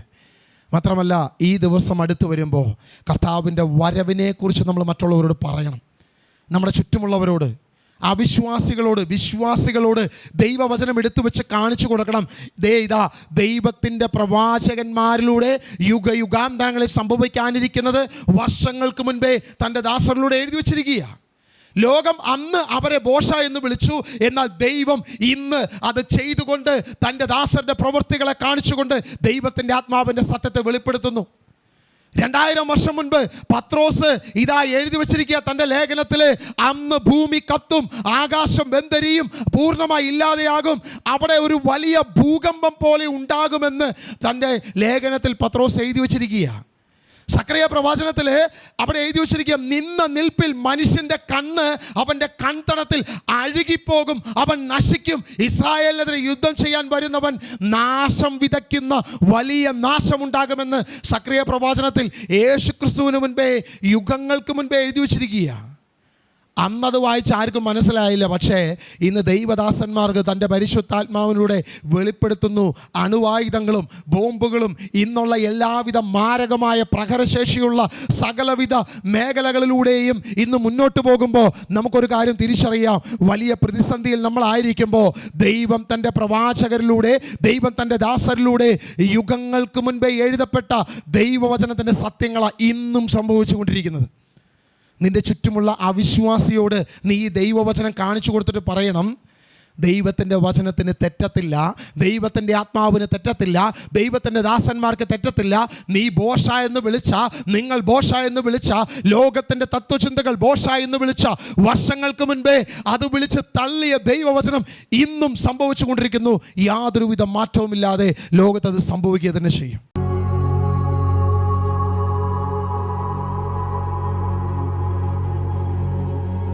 മാത്രമല്ല, ഈ ദിവസം അടുത്ത് വരുമ്പോൾ കർത്താവിൻ്റെ വരവിനെക്കുറിച്ച് നമ്മൾ മറ്റുള്ളവരോട് പറയണം. നമ്മുടെ ചുറ്റുമുള്ളവരോട്, അവിശ്വാസികളോട്, വിശ്വാസികളോട് ദൈവവചനം എടുത്തു വെച്ച് കാണിച്ചു കൊടുക്കണം. ഇതാ ദൈവത്തിൻ്റെ പ്രവാചകന്മാരിലൂടെ യുഗയുഗാന്തരങ്ങളിൽ സംഭവിക്കാനിരിക്കുന്നത് വർഷങ്ങൾക്ക് മുൻപേ തൻ്റെ ദാസരിലൂടെ എഴുതി വച്ചിരിക്കുക. ലോകം അന്ന് അവരെ ബോഷ എന്ന് വിളിച്ചു, എന്നാൽ ദൈവം ഇന്ന് അത് ചെയ്തുകൊണ്ട് തൻ്റെ ദാസരുടെ പ്രവൃത്തികളെ കാണിച്ചുകൊണ്ട് ദൈവത്തിൻ്റെ ആത്മാവിൻ്റെ സത്യത്തെ വെളിപ്പെടുത്തുന്നു. 2000 വർഷം മുൻപ് പത്രോസ് ഇതാ എഴുതി വച്ചിരിക്കുക തൻ്റെ ലേഖനത്തിൽ, അന്ന് ഭൂമി കത്തും, ആകാശം വെന്തരിയും, പൂർണ്ണമായി ഇല്ലാതെയാകും, അവിടെ ഒരു വലിയ ഭൂകമ്പം പോലെ ഉണ്ടാകുമെന്ന് തൻ്റെ ലേഖനത്തിൽ പത്രോസ് എഴുതി വച്ചിരിക്കുക. സക്കറിയ പ്രവാചനത്തിൽ അവിടെ എഴുതി വച്ചിരിക്കുക, നിന്ന നിൽപ്പിൽ മനുഷ്യൻ്റെ കണ്ണ് അവൻ്റെ കൺതടത്തിൽ അഴുകിപ്പോകും, അവൻ നശിക്കും, ഇസ്രായേലിനെതിരെ യുദ്ധം ചെയ്യാൻ വരുന്നവൻ നാശം വിതയ്ക്കുന്ന വലിയ നാശമുണ്ടാകുമെന്ന് സക്കറിയ പ്രവാചനത്തിൽ യേശുക്രിസ്തുവിന് മുൻപേ, യുഗങ്ങൾക്ക് മുൻപേ എഴുതി വച്ചിരിക്കുക. അന്നത് വായിച്ച് ആർക്കും മനസ്സിലായില്ല. പക്ഷേ ഇന്ന് ദൈവദാസന്മാർക്ക് തൻ്റെ പരിശുദ്ധാത്മാവിലൂടെ വെളിപ്പെടുത്തുന്നു. അണുവായുധങ്ങളും ബോംബുകളും ഇന്നുള്ള എല്ലാവിധ മാരകമായ പ്രഹരശേഷിയുള്ള സകലവിധ മേഖലകളിലൂടെയും ഇന്ന് മുന്നോട്ട് പോകുമ്പോൾ നമുക്കൊരു കാര്യം തിരിച്ചറിയാം. വലിയ പ്രതിസന്ധിയിൽ നമ്മളായിരിക്കുമ്പോൾ ദൈവം തൻ്റെ പ്രവാചകരിലൂടെ, ദൈവം തൻ്റെ ദാസരിലൂടെ യുഗങ്ങൾക്ക് മുൻപേ എഴുതപ്പെട്ട ദൈവവചനത്തിൻ്റെ സത്യങ്ങളാണ് ഇന്നും സംഭവിച്ചുകൊണ്ടിരിക്കുന്നത്. നിൻ്റെ ചുറ്റുമുള്ള അവിശ്വാസിയോട് നീ ഈ ദൈവവചനം കാണിച്ചു കൊടുത്തിട്ട് പറയണം, ദൈവത്തിൻ്റെ വചനത്തിന് തെറ്റത്തില്ല, ദൈവത്തിൻ്റെ ആത്മാവിന് തെറ്റത്തില്ല, ദൈവത്തിൻ്റെ ദാസന്മാർക്ക് തെറ്റത്തില്ല. നീ ബോഷ എന്ന് വിളിച്ച, നിങ്ങൾ ബോഷ എന്ന് വിളിച്ച, ലോകത്തിൻ്റെ തത്വചിന്തകൾ ബോഷ എന്ന് വിളിച്ച, വർഷങ്ങൾക്ക് മുൻപേ അത് വിളിച്ച് തള്ളിയ ദൈവവചനം ഇന്നും സംഭവിച്ചു കൊണ്ടിരിക്കുന്നു. യാതൊരുവിധ മാറ്റവുമില്ലാതെ ലോകത്തത് സംഭവിക്കുക തന്നെ ചെയ്യും.